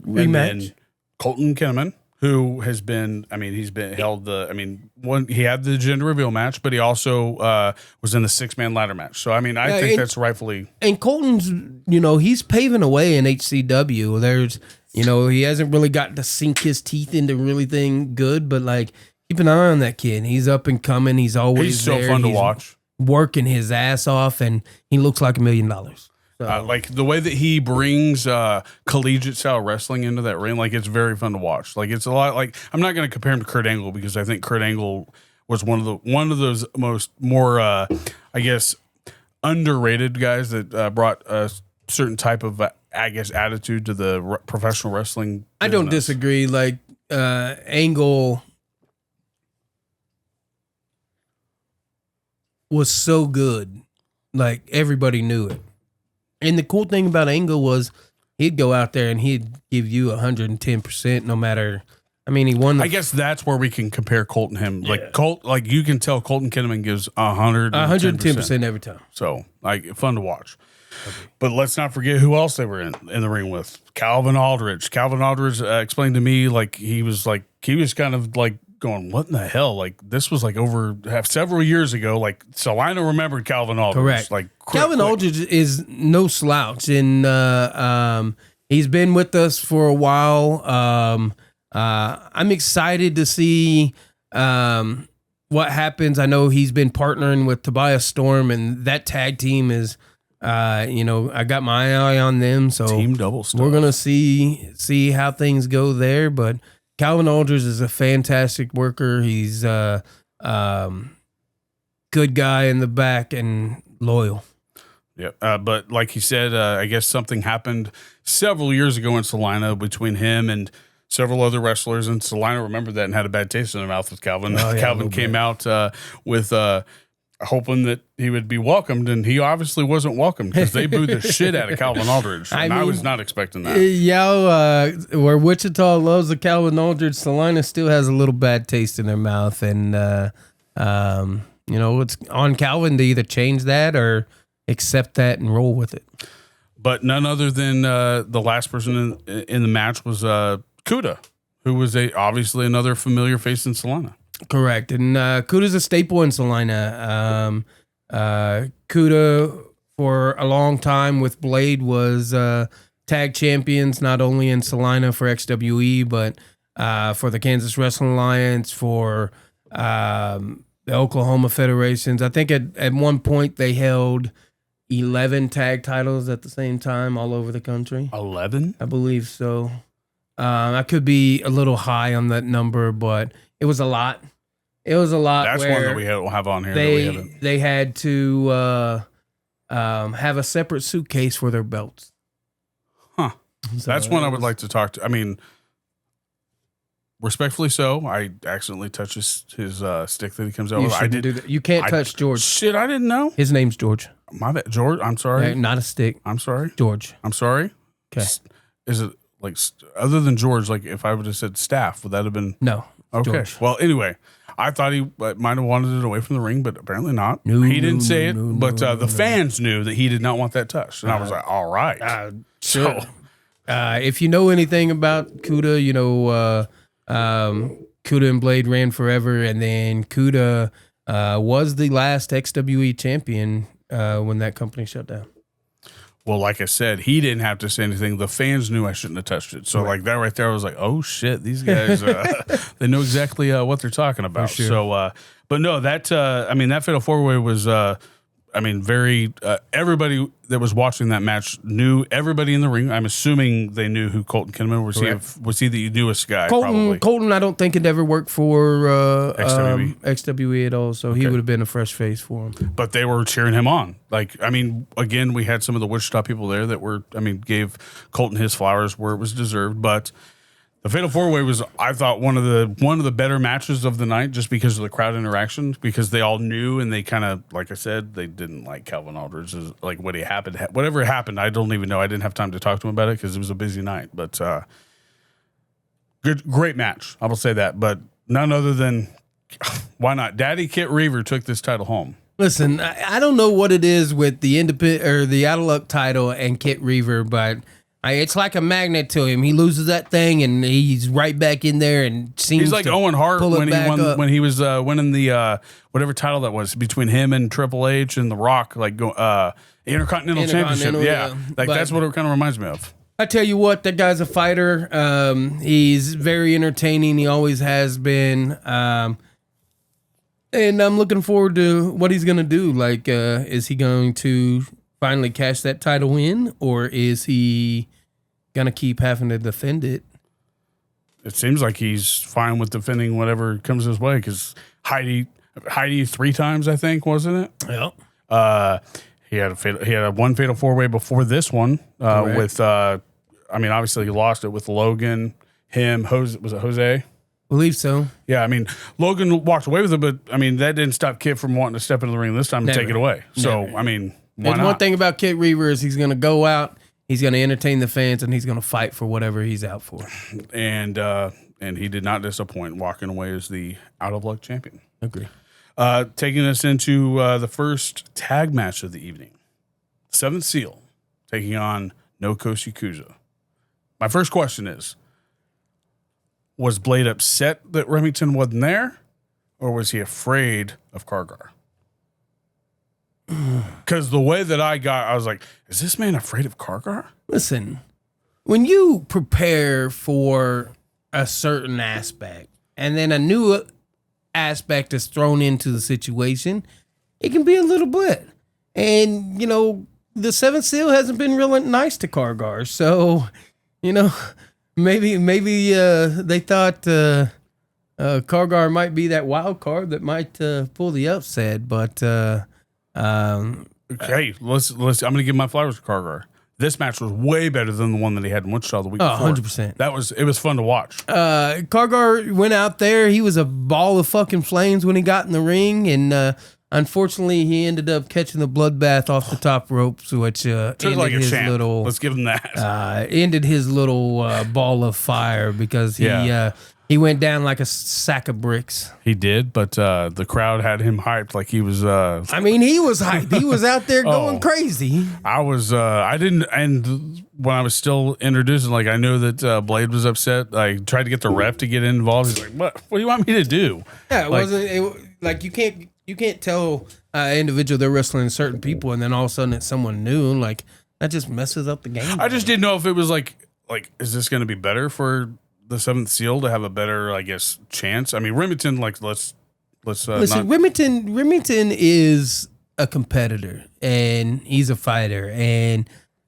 rematch. And then Colton Kinnaman, who has been, he's been held he had the gender reveal match, but he also was in the 6-man ladder match. So, I think that's rightfully. And Colton's, he's paving a way in HCW. There's, he hasn't really gotten to sink his teeth into really thing good, but keep an eye on that kid. He's up and coming. He's always so fun to watch. Working his ass off, and he looks like $1 million. So. The way that he brings collegiate style wrestling into that ring, it's very fun to watch. It's a lot. I'm not going to compare him to Kurt Angle because I think Kurt Angle was one of those more I guess underrated guys that brought a certain type of attitude to the professional wrestling business. I don't disagree. Angle was so good, everybody knew it. And the cool thing about Angle was he'd go out there and he'd give you 110% no matter. He won. I guess that's where we can compare Colt and him. Yeah. You can tell Colton Kinnaman gives 110% every time. So fun to watch. But let's not forget who else they were in the ring with. Calvin Aldridge. Calvin Aldridge explained to me he was kind of like going, what in the hell? Like, this was like several years ago. Like, Salina remembered Calvin Aldridge. Correct. Like, Calvin Aldridge is no slouch, and he's been with us for a while. I'm excited to see what happens. I know he's been partnering with Tobias Storm, and that tag team is, I got my eye on them. So team double stuff. We're gonna see how things go there. But Calvin Aldridge is a fantastic worker. He's good guy in the back and loyal. Yeah, but like he said, I guess something happened several years ago in Salina between him and several other wrestlers, and Salina remembered that and had a bad taste in their mouth with Calvin. Oh, yeah, Calvin came out with hoping that he would be welcomed, and he obviously wasn't welcomed because they booed the shit out of Calvin Aldridge, and I was not expecting that. Where Wichita loves the Calvin Aldridge, Salina still has a little bad taste in their mouth, and it's on Calvin to either change that or accept that and roll with it. But none other than the last person in the match was Kuda, who was obviously another familiar face in Salina. Correct. And Kuda's a staple in Salina. Kuda, for a long time with Blade, was tag champions, not only in Salina for XWE, but for the Kansas Wrestling Alliance, for the Oklahoma Federations. I think at one point they held 11 tag titles at the same time all over the country. 11? I believe so. I could be a little high on that number, but it was a lot. It was a lot. That's one that we have on here. They had to have a separate suitcase for their belts. Huh. So that's one I would like to talk to. I mean, respectfully so. I accidentally touched his stick that he comes out with. I did do that. You can't touch George. Shit, I didn't know. His name's George. My bad. George, I'm sorry. Not a stick. I'm sorry. George. I'm sorry. Okay. Is it like other than George? Like if I would have said staff, would that have been no? Okay. George. Well, anyway, I thought he might have wanted it away from the ring, but apparently not. He didn't say it, but the fans knew that he did not want that touched, and I was like, all right. Sure. So, if you know anything about Kuda, Kuda and Blade ran forever, and then Kuda was the last XWE champion when that company shut down. Well, like I said, he didn't have to say anything. The fans knew I shouldn't have touched it. So, like that right there, I was like, oh, shit, these guys, they know exactly what they're talking about. Sure. So, but no, that Fatal 4-Way was, very, everybody that was watching that match knew everybody in the ring. I'm assuming they knew who Colton Kinnaman was. Was he the newest guy? Probably. Colton, I don't think had ever worked for XWE at all, so he would have been a fresh face for him. But they were cheering him on. Like, I mean, again, we had some of the Wichita people there that were, gave Colton his flowers where it was deserved. But the Fatal 4-Way was, I thought, one of the better matches of the night, just because of the crowd interaction, because they all knew, and they kind of, like I said, they didn't like Calvin Aldridge. Like whatever happened, I don't even know. I didn't have time to talk to him about it because it was a busy night. But great match, I will say that. But none other than, why not? Daddy Kit Reaver took this title home. Listen, I don't know what it is with the independent or the Out of Luck title and Kit Reaver, but it's like a magnet to him. He loses that thing, and he's right back in there, and seems he's like Owen Hart when he was winning the whatever title that was between him and Triple H and The Rock, like Intercontinental Championship. Yeah, that's what it kind of reminds me of. I tell you what, that guy's a fighter. He's very entertaining. He always has been. And I'm looking forward to what he's going to do. Like, is he going to finally cash that title in, or is he going to keep having to defend it? It seems like he's fine with defending whatever comes his way, because Heidi 3 times, I think, wasn't it? Yeah. He had a one Fatal 4-Way before this one with, obviously he lost it with Logan, him, was it Jose? Believe so. Yeah, Logan walked away with it, but, that didn't stop Kit from wanting to step into the ring this time and take it away. So, why not? One thing about Kit Reaver is he's going to go out, he's going to entertain the fans, and he's going to fight for whatever he's out for. And he did not disappoint, walking away as the Out of Luck champion. Agree. Taking us into the first tag match of the evening. Seventh Seal taking on No Coast Yakuza. My first question is, was Blade upset that Remington wasn't there, or was he afraid of Kargar? Because the way that I was like, is this man afraid of Kargar? Listen, when you prepare for a certain aspect and then a new aspect is thrown into the situation, it can be a little bit. And, you know, the Seventh Seal hasn't been real nice to Kargar. So, you know, maybe they thought Kargar might be that wild card that might pull the upset. But, okay, let's. I'm going to give my flowers to Kargar. This match was way better than the one that he had in Wichita the week before. 100%. It was fun to watch. Kargar went out there. He was a ball of fucking flames when he got in the ring, and unfortunately, he ended up catching the bloodbath off the top ropes, which ended like his champ. little. Let's give him that. Ended his little ball of fire because he went down like a sack of bricks. He did, but the crowd had him hyped like he was. I mean, he was hyped. He was out there going crazy. I was. I didn't. And when I was still introducing, like I knew that Blade was upset. I tried to get the ref to get involved. He's like, "What? What do you want me to do?" Yeah, like you can't tell an individual they're wrestling certain people, and then all of a sudden it's someone new. Like that just messes up the game. I just didn't know if it was like is this going to be better for the Seventh Seal to have a better, I guess, chance? I mean, Remington, like let's listen. Remington is a competitor and he's a fighter,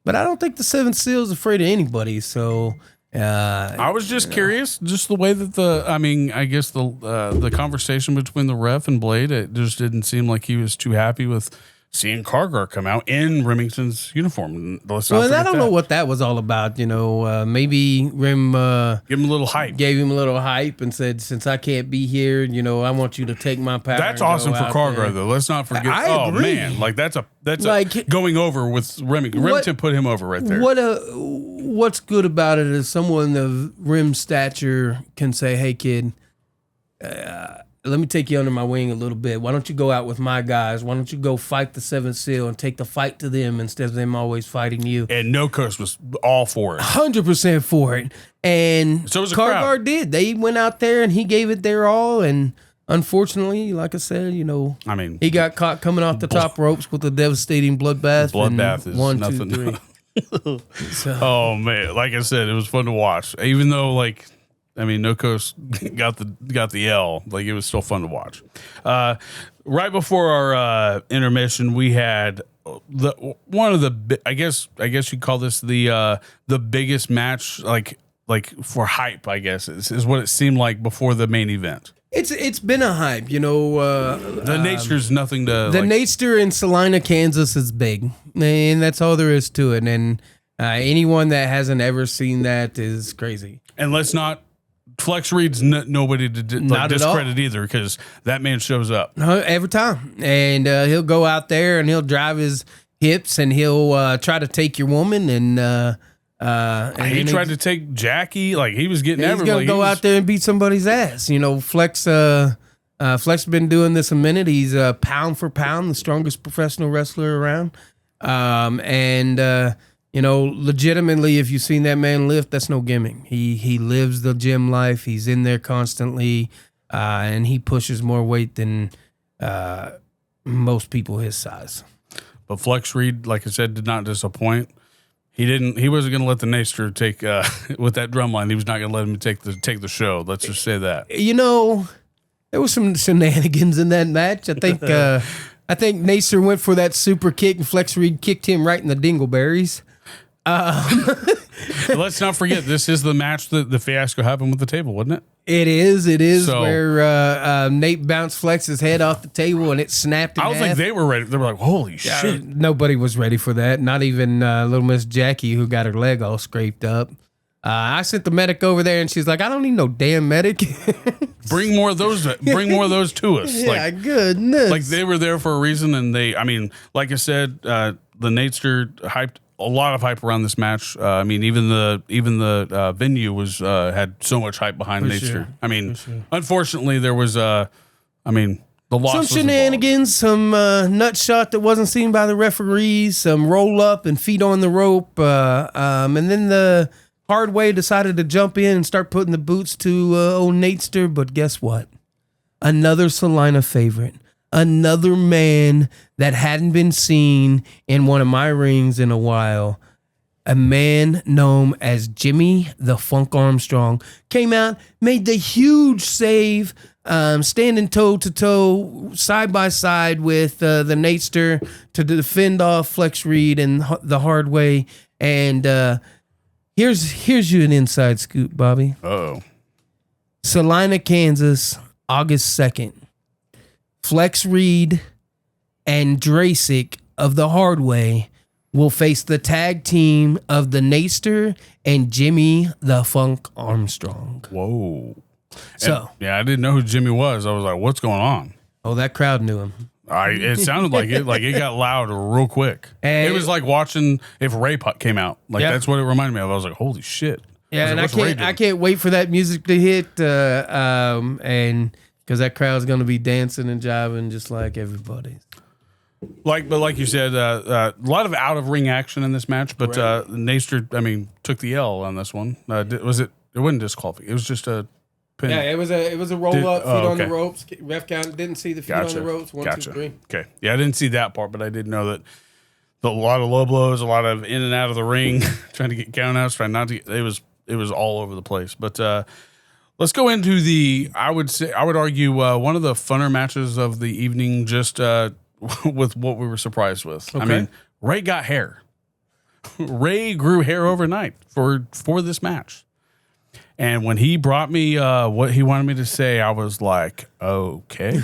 but I don't think the Seventh Seal is afraid of anybody. So I was just curious, just the way that I guess the conversation between the ref and Blade, it just didn't seem like he was too happy with seeing Kargar come out in Remington's uniform. I don't know what that was all about. You know, maybe Rem give him a little hype. Gave him a little hype and said, "Since I can't be here, you know, I want you to take my power." That's awesome for Kargar, though. Let's not forget. I agree. Man, like that's going over with Remington. Remington put him over right there. What's good about it is someone of Rem's stature can say, "Hey, kid, let me take you under my wing a little bit. Why don't you go out with my guys? Why don't you go fight the Seventh Seal and take the fight to them instead of them always fighting you?" And No Coast was all for it. 100% for it. And so was Kargar did. They went out there and he gave it their all. And unfortunately, like I said, you know, he got caught coming off the top ropes with a devastating bloodbath. Bloodbath is 1, nothing. 2, 3. Oh man, like I said, it was fun to watch. Even though No Coast got the L. Like it was still fun to watch. Right before our intermission, we had I guess you'd call this the biggest match, like for hype. I guess is what it seemed like before the main event. It's been a hype, you know. The Natester's nothing to. The Natester in Salina, Kansas is big, and that's all there is to it. And anyone that hasn't ever seen that is crazy. And let's not. Flex Reed's nobody to discredit either, because that man shows up every time, and he'll go out there and he'll drive his hips and he'll try to take your woman, and he tried to take Jackie. Like he was getting everybody. He's gonna go out there and beat somebody's ass. You know, Flex has been doing this a minute. He's pound for pound the strongest professional wrestler around, you know, legitimately, if you've seen that man lift, that's no gimmick. He lives the gym life. He's in there constantly, and he pushes more weight than most people his size. But Flex Reed, like I said, did not disappoint. He wasn't going to let the Naster take with that drum line. He was not going to let him take the show. Let's just say that. You know, there was some shenanigans in that match. I think Naster went for that super kick, and Flex Reed kicked him right in the dingleberries. Let's not forget, this is the match that the fiasco happened with the table, wasn't it? It is so, where Nate bounced Flex's head off the table and it snapped in half. I was like, they were ready. They were like, holy shit. Nobody was ready for that. Not even little Miss Jackie, who got her leg all scraped up. I sent the medic over there and she's like, I don't need no damn medic. Bring more of those to us. Yeah, goodness. Like they were there for a reason, and like I said, the Natester hyped a lot of hype around this match. Even the venue was had so much hype behind Natester. Sure. Unfortunately, there was the The loss some was shenanigans, some nut shot that wasn't seen by the referees, some roll up and feet on the rope, and then the hard way decided to jump in and start putting the boots to old Natester. But guess what? Another Salina favorite, another man that hadn't been seen in one of my rings in a while. A man known as Jimmy the Funk Armstrong came out, made the huge save, standing toe to toe, side by side with the Natester to defend off Flex Reed and the hard way. And here's you an inside scoop, Bobby. Uh-oh. Salina, Kansas, August 2nd. Flex Reed and Drasic of the hard way will face the tag team of the Natester and Jimmy the Funk Armstrong. Whoa. So, I didn't know who Jimmy was. I was like, what's going on? oh, that crowd knew him. It sounded like it got loud real quick. And it was like watching if Ray came out. Like, Yep. that's what it reminded me of. I was like, holy shit. Yeah, and I I can't wait for that music to hit, and because that crowd's gonna be dancing and jiving just like everybody. But like you said, a lot of out of ring action in this match. But Right. Natester, took the L on this one. Was it? It wasn't disqualification. It was just a pin. Yeah, it was a roll up, feet on the okay. ropes. Ref count didn't see the feet on the ropes. One, two, three. Okay. Yeah, I didn't see that part, but I did know that a lot of low blows, a lot of in and out of the ring, trying to get count outs, trying not to get, it was all over the place. But let's go into I would argue one of the funner matches of the evening, just with what we were surprised with. Okay. I mean, Ray got hair. Ray grew hair overnight for this match. And when he brought me what he wanted me to say, I was like, okay.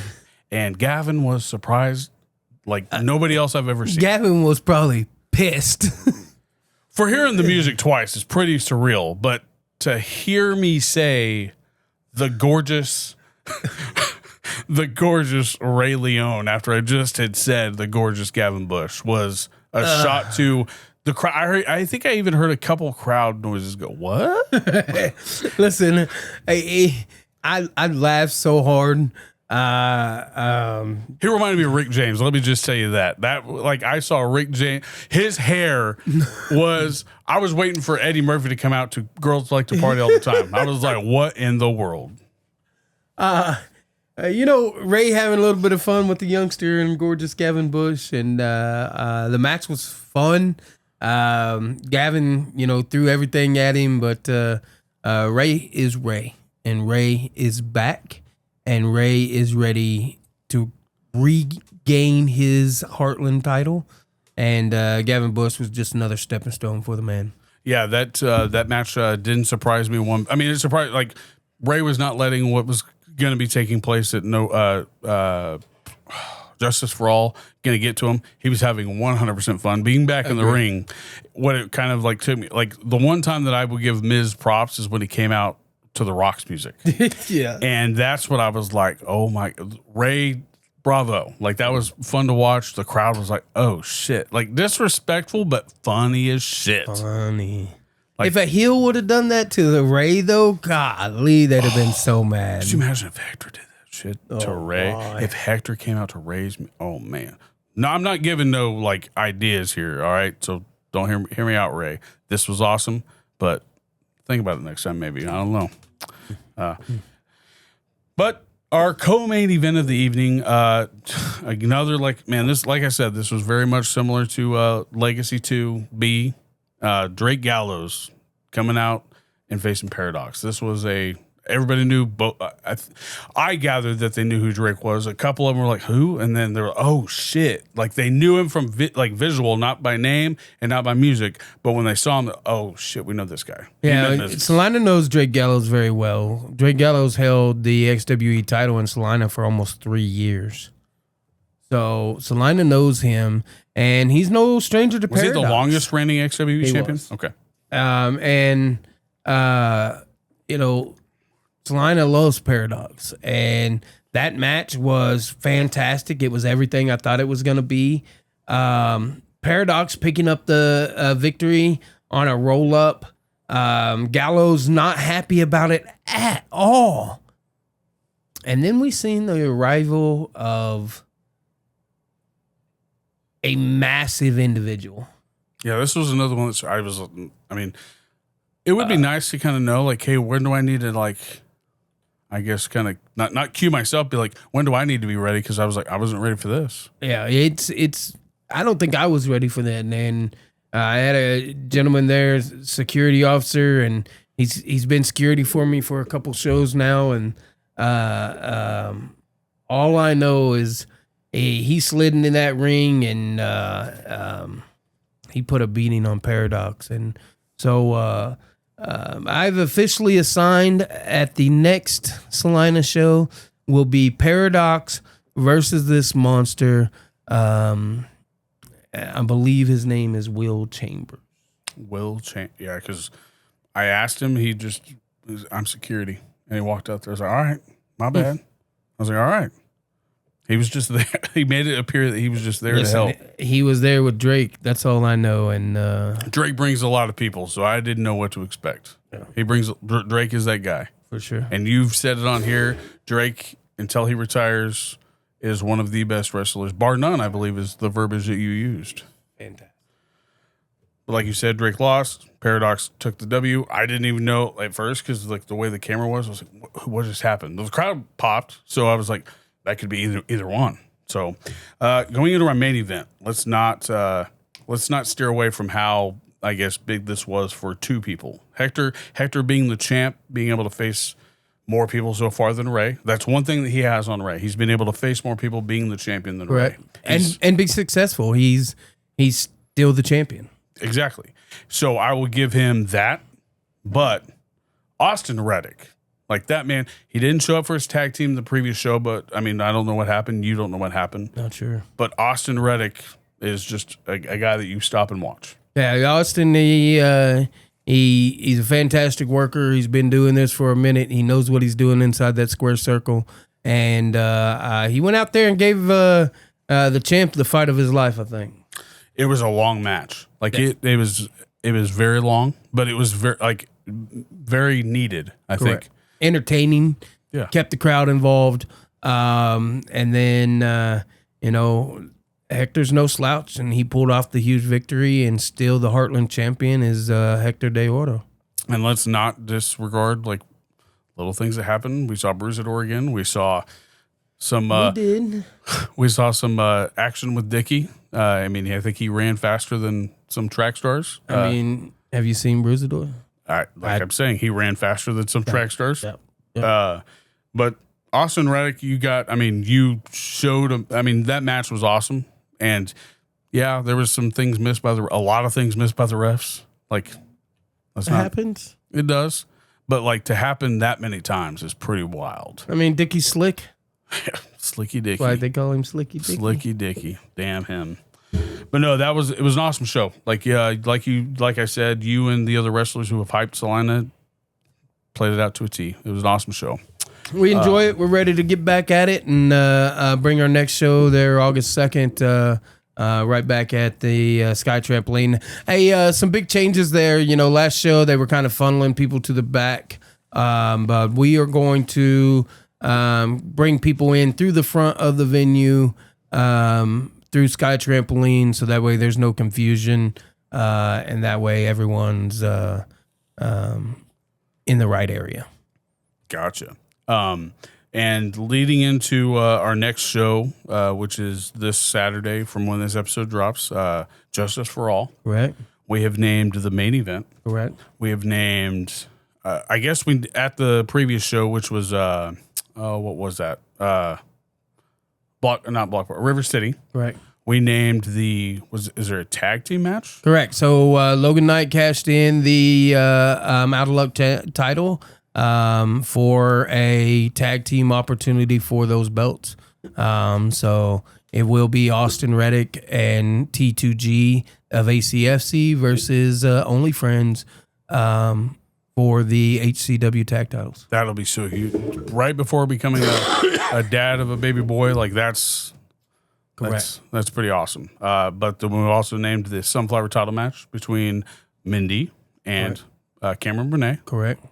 And Gavin was surprised like nobody else I've ever seen. Gavin was probably pissed. For hearing the music twice is pretty surreal, but to hear me say the gorgeous Ray Leone after I just had said the gorgeous Gavin Bush was a shot to the crowd. I think I even heard a couple crowd noises go, what? Listen, I laughed so hard. He reminded me of Rick James. Let me just tell you that I saw Rick James. His hair was. I was waiting for Eddie Murphy to come out to Girls Like to Party All the Time. I was like, what in the world? Ray having a little bit of fun with the youngster and gorgeous Gavin Bush, and the match was fun. Gavin, threw everything at him, but Ray is Ray, and Ray is back. And Ray is ready to regain his Heartland title. And Gavin Bush was just another stepping stone for the man. Yeah, that match didn't surprise me. It surprised, like, Ray was not letting what was going to be taking place at Justice for All going to get to him. He was having 100% fun being back in the ring. What it kind of like took me, like the one time that I would give Miz props is when he came out to the Rock's music. Yeah. And that's what I was like, oh my, Ray, bravo. Like, that was fun to watch. The crowd was like, oh shit. Like, disrespectful, but funny as shit. Funny. Like, if a heel would have done that to the Ray, though, golly, they'd have been so mad. could you imagine if Hector did that shit to Ray? my. If Hector came out to Ray's, oh man. No, I'm not giving no like ideas here. All right. So don't hear me out, Ray. This was awesome, but think about it next time, maybe. I don't know. But our co-main event of the evening, another this, like I said, this was very much similar to Legacy 2B. Drake Gallows coming out and facing Paradox. This was everybody knew both. I gathered that they knew who Drake was. A couple of them were like, who? And then they were, oh shit. Like, they knew him from visual, not by name and not by music. But when they saw him, oh shit, we know this guy. Yeah, Salina knows Drake Gallows very well. Drake Gallows held the XWE title in Salina for almost 3 years. So Salina knows him, and he's no stranger to Paradox. Was he the longest reigning XWE champion? Was. Okay. Salina loves Paradox, and that match was fantastic. It was everything I thought it was going to be. Paradox picking up the victory on a roll-up. Gallows not happy about it at all. And then we seen the arrival of a massive individual. Yeah, this was another one that it would be nice to kind of know, like, hey, when do I need to, like, I guess kind of not cue myself, be like, when do I need to be ready? Because I was like, I wasn't ready for this. Yeah, it's. I don't think I was ready for that. And then I had a gentleman there, security officer, and he's been security for me for a couple shows now. And all I know is he slid into that ring and he put a beating on Paradox. And so I've officially assigned at the next Salina show will be Paradox versus this monster. I believe his name is Will Chambers. Yeah, because I asked him, I'm security. And he walked out there. I was like, all right, my bad. I was like, all right. He was just there. He made it appear that he was just there to help. He was there with Drake. That's all I know. And Drake brings a lot of people, so I didn't know what to expect. Yeah. Drake is that guy. For sure. And you've said it on here, Drake, until he retires, is one of the best wrestlers, bar none, I believe, is the verbiage that you used. Fantastic. But like you said, Drake lost. Paradox took the W. I didn't even know at first because like the way the camera was, I was like, what just happened? The crowd popped, so I was like, that could be either one. So going into our main event, let's not steer away from how, I guess, big this was for two people. Hector being the champ, being able to face more people so far than Ray. That's one thing that he has on Ray. He's been able to face more people being the champion than Ray. And be successful. He's still the champion. Exactly. So I will give him that. But Austin Reddick, like that man, he didn't show up for his tag team the previous show, but I mean, I don't know what happened. You don't know what happened. Not sure. But Austin Reddick is just a guy that you stop and watch. Yeah, Austin, he's a fantastic worker. He's been doing this for a minute. He knows what he's doing inside that square circle. And he went out there and gave the champ the fight of his life, I think. It was a long match. Like it was very long, but it was very needed, I think. Entertaining. Yeah. Kept the crowd involved. And then, Hector's no slouch, and he pulled off the huge victory, and still the Heartland champion is Hector De Oro. And let's not disregard like little things that happened. We saw Bruisador again. We saw some. We saw some action with Dickie. I think he ran faster than some track stars. Have you seen Bruisador? I'm saying, he ran faster than some track stars. Yep. But Austin Reddick, you showed him. That match was awesome. And yeah, there was some things missed a lot of things missed by the refs. Like, it happens. It does. But like to happen that many times is pretty wild. Dickie's slick. Slicky Dicky. Why they call him Slicky Dicky? Slicky Dicky. Damn him. But no, it was an awesome show. Like I said, you and the other wrestlers who have hyped Salina played it out to a T. It was an awesome show. We enjoy it. We're ready to get back at it and bring our next show there August 2nd, right back at the Sky Trampoline. Hey, some big changes there. Last show they were kind of funneling people to the back, but we are going to bring people in through the front of the venue, through Sky Trampoline, so that way there's no confusion, and that way everyone's in the right area. Gotcha. And leading into our next show, which is this Saturday from when this episode drops, Justice for All. Correct. We have named the main event. Correct. We have named, I guess we at the previous show, which was, what was that? River City. Correct. We named is there a tag team match? Correct. So Logan Knight cashed in the Out of Luck title for a tag team opportunity for those belts. So it will be Austin Reddick and T2G of ACFC versus Only Friends for the HCW tag titles. That'll be so huge. Right before becoming a dad of a baby boy, like that's correct. That's pretty awesome. But then we also named the Sunflower title match between Mindy and Cameron Burnett. Correct.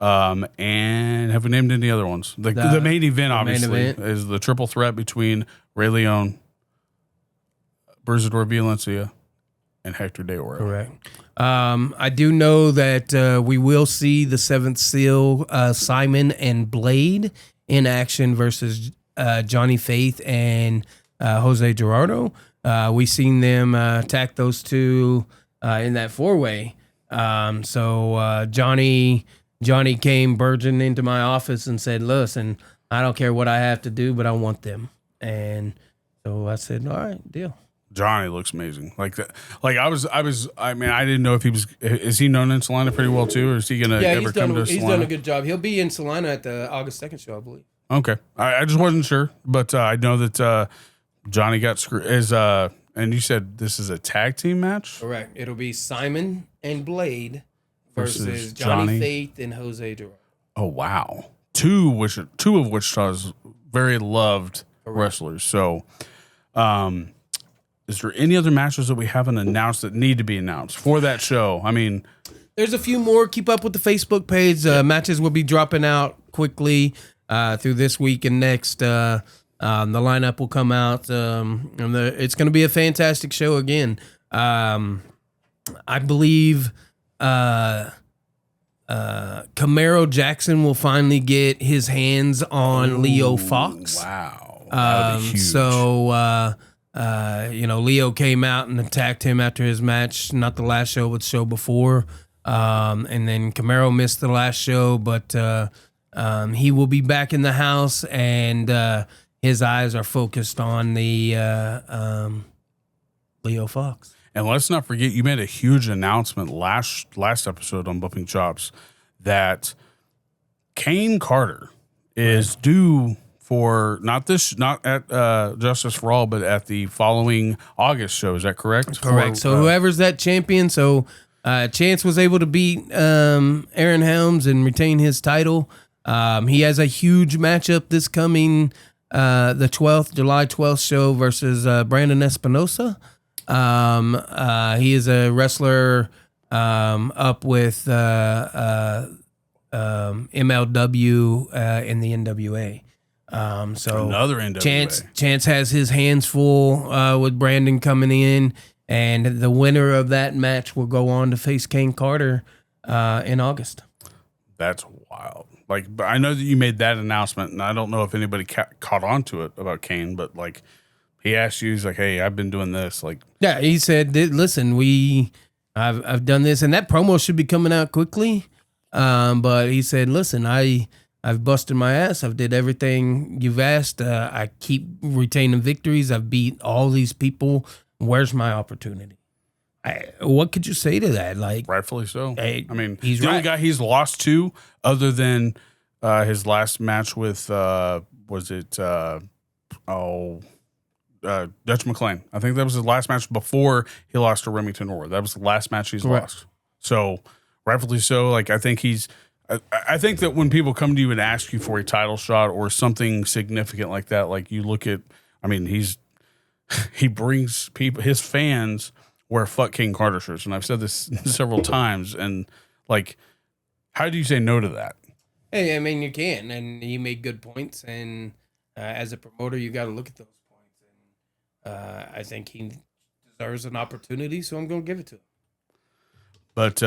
And have we named any other ones? The main event, obviously, is the triple threat between Ray Leon, Brazador Valencia, and Hector De Oro. Correct. I do know that we will see the Seventh Seal, Simon and Blade in action versus Johnny Faith and Jose Gerardo. We seen them attack those two in that four-way. So Johnny came burgeoning into my office and said, "Listen, I don't care what I have to do, but I want them." And so I said, "All right, deal." Johnny looks amazing. I mean, I didn't know if is he known in Salina pretty well too, or is he going to ever come to Salina? He's done a good job. He'll be in Salina at the August 2nd show, I believe. Okay. I just wasn't sure, but I know that Johnny got screwed. And you said this is a tag team match? Correct. It'll be Simon and Blade versus Johnny Faith and Jose Gerardo. Oh, wow. Two of Wichita's very loved wrestlers. So, is there any other matches that we haven't announced that need to be announced for that show? I mean, there's a few more. Keep up with the Facebook page. Matches will be dropping out quickly through this week and next. The lineup will come out. And it's going to be a fantastic show again. I believe Camaro Jackson will finally get his hands on Leo Fox. Wow. That would be huge. So, Leo came out and attacked him after his match, not the last show, but the show before. And then Camaro missed the last show, but he will be back in the house, and his eyes are focused on the Leo Fox. And let's not forget, you made a huge announcement last episode on Bumping Chops that Kane Carter is due for not at Justice for All, but at the following August show. Is that correct? Correct. So whoever's that champion, Chance was able to beat Aaron Helms and retain his title. He has a huge matchup this coming the 12th, July 12th show versus Brandon Espinosa. He is a wrestler up with MLW in the NWA. So another NWA. Chance has his hands full with Brandon coming in, and the winner of that match will go on to face Kane Carter in August. That's wild. But I know that you made that announcement, and I don't know if anybody caught on to it about Kane, but he asked you, he's like, "Hey, I've been doing this." Yeah, he said, "Listen, I've done this," and that promo should be coming out quickly. But he said, "Listen, I've busted my ass. I've did everything you've asked. I keep retaining victories. I've beat all these people. Where's my opportunity?" What could you say to that? Rightfully so. I mean, he's the only guy he's lost to, other than his last match with Dutch McClain. I think that was his last match before he lost to Remington Orr. That was the last match he's lost. So rightfully so. I think I think that when people come to you and ask you for a title shot or something significant like that, you look at, I mean, he brings people, his fans wear "Fuck King Carter" shirts, and I've said this several times. And how do you say no to that? Hey, I mean, you can, and he made good points. And as a promoter, you got to look at those points. And I think he deserves an opportunity, so I'm going to give it to him. But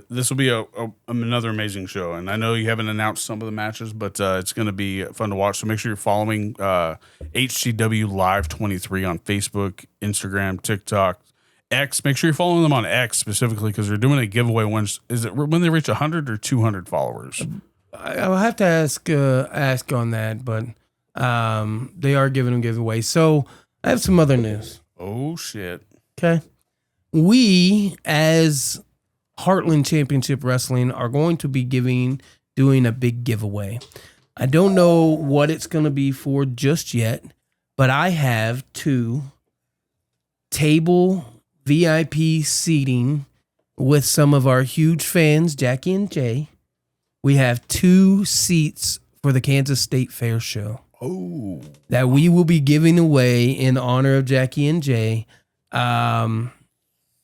this will be another amazing show, and I know you haven't announced some of the matches, but it's going to be fun to watch. So make sure you're following hcwlive 23 on Facebook, Instagram, TikTok, X. Make sure you're following them on X specifically because they're doing a giveaway. Is it when they reach 100 or 200 followers? I'll have to ask on that, but they are giving them giveaways. So I have some other news. Oh shit! Okay, we as Heartland Championship Wrestling are going to be doing a big giveaway. I don't know what it's going to be for just yet, but I have 2 table VIP seating with some of our huge fans, Jackie and Jay. We have 2 seats for the Kansas State Fair show. Oh, that we will be giving away in honor of Jackie and Jay.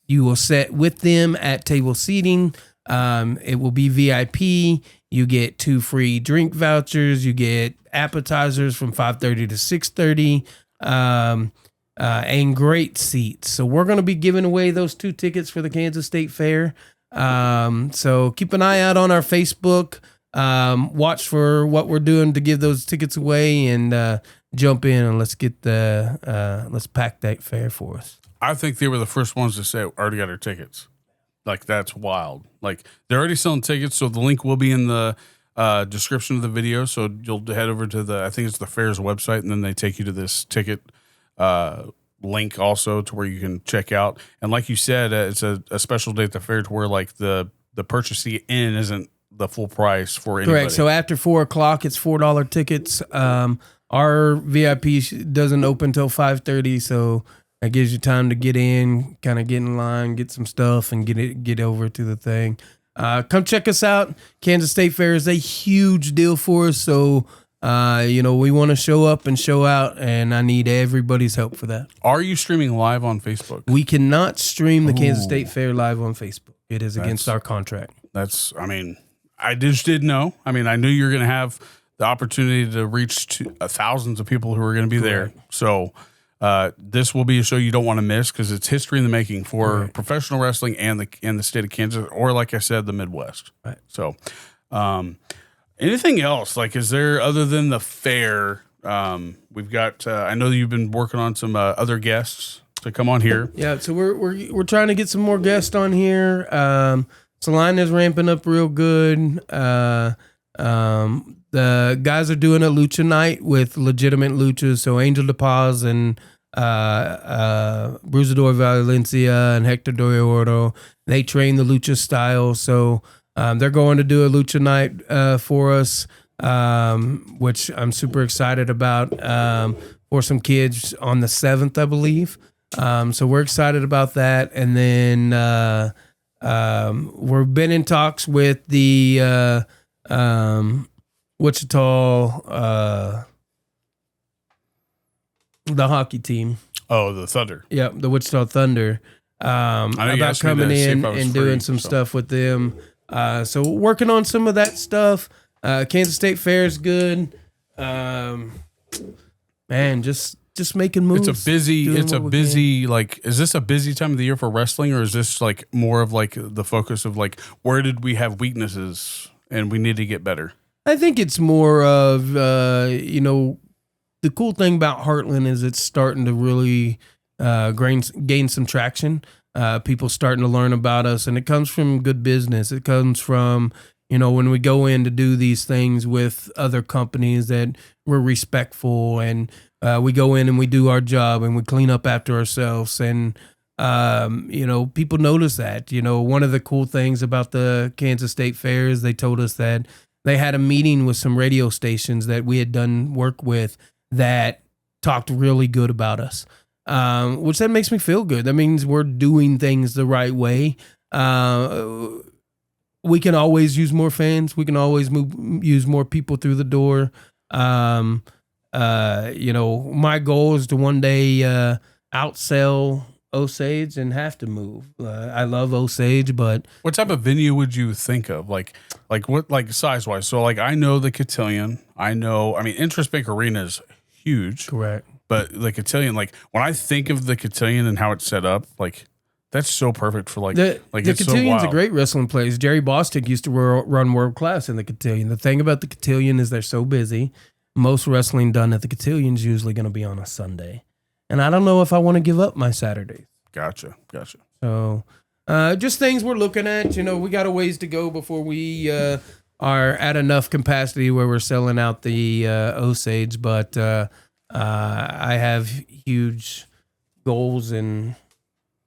You will sit with them at table seating. It will be VIP. You get 2 free drink vouchers. You get appetizers from 5:30 to 6:30, and great seats. So we're going to be giving away those 2 tickets for the Kansas State Fair. So keep an eye out on our Facebook. Watch for what we're doing to give those tickets away, and jump in and let's pack that fair for us. I think they were the first ones to say already got our tickets. Like, that's wild. Like, they're already selling tickets, so the link will be in the description of the video. So you'll head over to I think it's the fair's website, and then they take you to this ticket link also to where you can check out. And like you said, it's a special day at the fair to where like the purchase to get in isn't the full price for anybody. Correct. So after 4:00, it's $4 tickets. Our VIP doesn't open till 5:30, so that gives you time to get in, kind of get in line, get some stuff, and get over to the thing. Come check us out. Kansas State Fair is a huge deal for us, so we want to show up and show out, and I need everybody's help for that. Are you streaming live on Facebook? We cannot stream the Kansas State Fair live on Facebook. It is against our contract. I just didn't know. I mean, I knew you were going to have the opportunity to reach thousands of people who are going to be there. So this will be a show you don't want to miss because it's history in the making for professional wrestling and the state of Kansas, or like I said, the Midwest. Right. So anything else? Like, is there other than the fair? We've got. I know you've been working on some other guests to come on here. Yeah. So we're trying to get some more guests on here. Salina's ramping up real good. The guys are doing a lucha night with legitimate luchas. So Angel de Paz and Brusador Valencia and Hector de Oro, they train the lucha style. So they're going to do a lucha night for us, which I'm super excited about, for some kids on the 7th, I believe. So we're excited about that. And then we've been in talks with the Wichita, the hockey team. Oh, the Thunder. Yeah, the Wichita Thunder. About coming in and doing some stuff with them. So working on some of that stuff. Kansas State Fair is good. Man, just making moves. It's a busy, like, is this a busy time of the year for wrestling, or is this like more of like the focus of like, where did we have weaknesses and we need to get better? I think it's more of, the cool thing about Heartland is it's starting to really gain some traction. People starting to learn about us, and it comes from good business. It comes from, when we go in to do these things with other companies that we're respectful, and we go in and we do our job and we clean up after ourselves. And, people notice that. One of the cool things about the Kansas State Fair is they told us that they had a meeting with some radio stations that we had done work with that talked really good about us, which that makes me feel good. That means we're doing things the right way. We can always use more fans. We can always use more people through the door. My goal is to one day outsell Osage and have to move. I love Osage, but what type of venue would you think of? Like what, like size wise? So like, I know the Cotillion. Interest Bank Arena is huge. Correct. But the Cotillion, like when I think of the Cotillion and how it's set up, like that's so perfect for the Cotillion's a great wrestling place. Jerry Bostic used to run World Class in the Cotillion. The thing about the Cotillion is they're so busy. Most wrestling done at the Cotillion's usually going to be on a Sunday. And I don't know if I want to give up my Saturdays. Gotcha. So just things we're looking at. We got a ways to go before we are at enough capacity where we're selling out the Osage. But I have huge goals and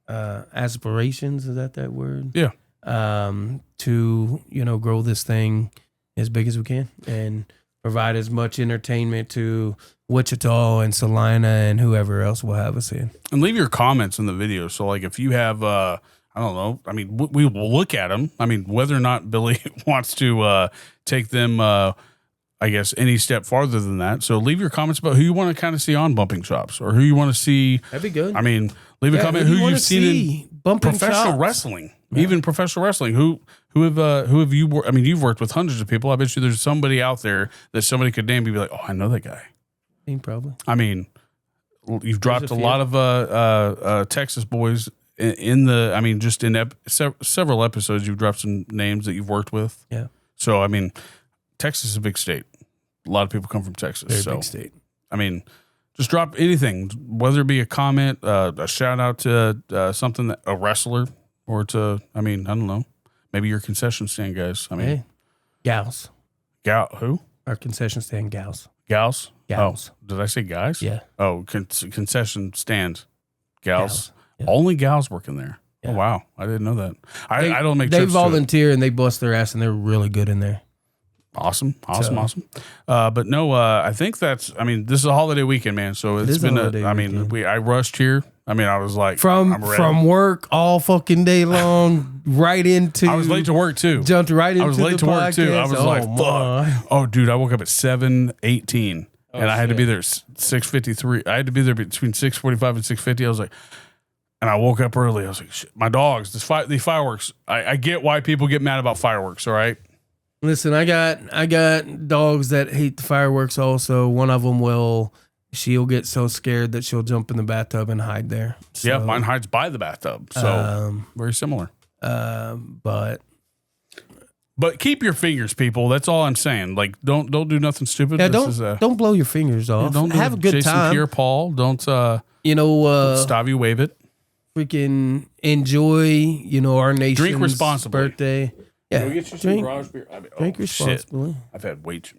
aspirations. Is that word? Yeah. To, grow this thing as big as we can and provide as much entertainment to Wichita and Salina and whoever else will have us in. And leave your comments in the video. So, like, if you have, I don't know, we will look at them. Whether or not Billy wants to take them, any step farther than that. So, leave your comments about who you want to kind of see on Bumping Chops or who you want to see. That'd be good. Leave a comment who you've seen in Bumping professional Chops. wrestling, even professional wrestling. Who Who have you worked? I mean, you've worked with hundreds of people. I bet you there's somebody out there that somebody could name. Be like, oh, I know that guy. Probably. I mean, you've dropped a lot of Texas boys in the. I mean, just in several episodes, you've dropped some names that you've worked with. Yeah. So I mean, Texas is a big state. A lot of people come from Texas. Very big state. I mean, just drop anything, whether it be a comment, a shout out to something that a wrestler, or to. I mean, I don't know. Maybe your concession stand guys. I mean, hey. Gals. Who? Our concession stand gals. Gals? Gals. Oh, did I say guys? Yeah. Oh, concession stand gals. Yeah. Only gals working there. Yeah. Oh, wow. I didn't know that. I don't make They trips volunteer and they bust their ass and they're really good in there. Awesome. But no, I think this is a holiday weekend, man. So it's been I rushed here. I mean, I was like, from work all fucking day long, right into. I was late to work too. Jumped right into. I was late to work too. I was like, fuck. Oh, dude, I woke up at 7:18, and I had to be there 6:53. I had to be there between 6:45 and 6:50. I was like, and I woke up early. I was like, shit, my dogs, the fireworks. I get why people get mad about fireworks. All right. Listen, I got dogs that hate the fireworks. Also, one of them she'll get so scared that she'll jump in the bathtub and hide there. So, yeah, mine hides by the bathtub. So very similar. But keep your fingers, people. That's all I'm saying. Like, don't do nothing stupid. Yeah, don't blow your fingers off. Don't have a good Jason time. Pierre-Paul. Don't Stavy wave it. Freaking enjoy. Our nation's drink responsibly. Birthday. Yeah, we get you some garage beer? Drink responsibly. Shit. I've had way too.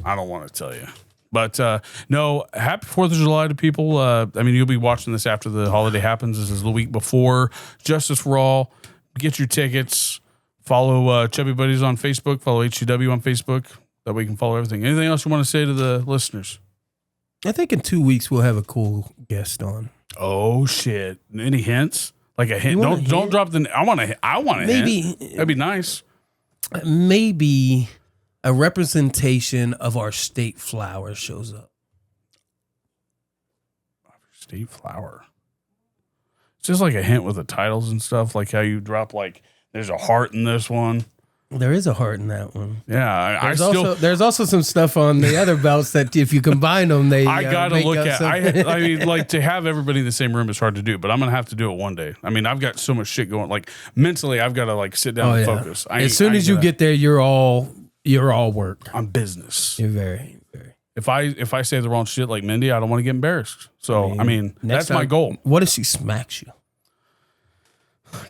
I don't want to tell you. But no, happy 4th of July to people. You'll be watching this after the holiday happens. This is the week before. Justice for All. Get your tickets. Follow Chubby Buddies on Facebook. Follow HCW on Facebook. That way you can follow everything. Anything else you want to say to the listeners? I think in 2 weeks we'll have a cool guest on. Oh, shit. Any hints? Like a hint? Don't drop the... I want a hint. That'd be nice. Maybe... a representation of our state flower shows up. State flower. It's just like a hint with the titles and stuff, like how you drop like there's a heart in this one. There is a heart in that one. Yeah, there's also some stuff on the other belts that if you combine them, I gotta look at. I mean, like to have everybody in the same room is hard to do, but I'm gonna have to do it one day. I mean, I've got so much shit going. Like mentally, I've got to like sit down and focus. As soon as you get there, you're all work. I'm business. You're very, very. If I say the wrong shit like Mindy, I don't want to get embarrassed. So I mean that's my goal. What if she smacks you?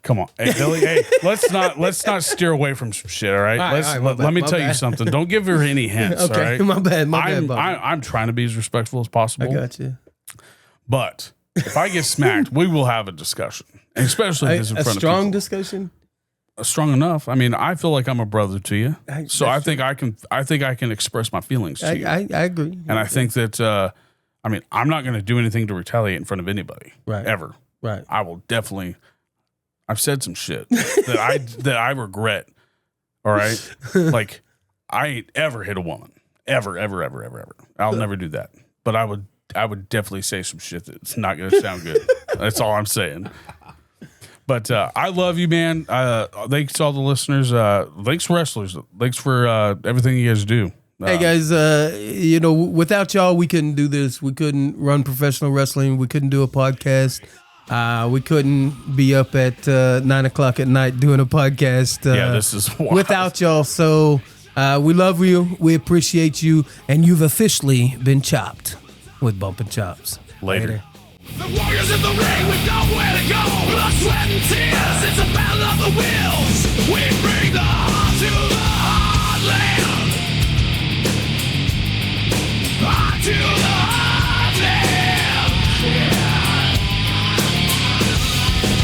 Come on, hey Billy. Hey, let's not steer away from some shit. All right. Let me tell you something. Don't give her any hints. Okay, all right? my bad. I'm trying to be as respectful as possible. I got you. But if I get smacked, we will have a discussion, and especially if it's in front of people. A strong discussion. Strong enough. I mean, I feel like I'm a brother to you, so I think I can express my feelings to you. I agree, and I think that I'm not going to do anything to retaliate in front of anybody, right? Ever, right? I will definitely. I've said some shit that I regret. All right, like I ain't ever hit a woman, ever. I'll never do that. But I would definitely say some shit that's not going to sound good. That's all I'm saying. But I love you, man. Thanks to all the listeners. Thanks wrestlers. Thanks for everything you guys do. Hey guys, without y'all, we couldn't do this. We couldn't run professional wrestling. We couldn't do a podcast. We couldn't be up at 9 o'clock at night doing a podcast. This is wild. Without y'all. So we love you. We appreciate you. And you've officially been chopped with Bumping Chops. Later. The warriors in the ring with nowhere to go. Blood, sweat, and tears. It's a battle of the wills. We bring the heart to the heartland. Heart to the heartland. Yeah.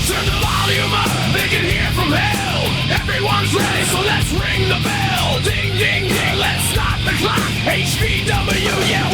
Turn the volume up. They can hear from hell. Everyone's ready, so let's ring the bell. Ding, ding, ding. Let's start the clock. HBW, yeah.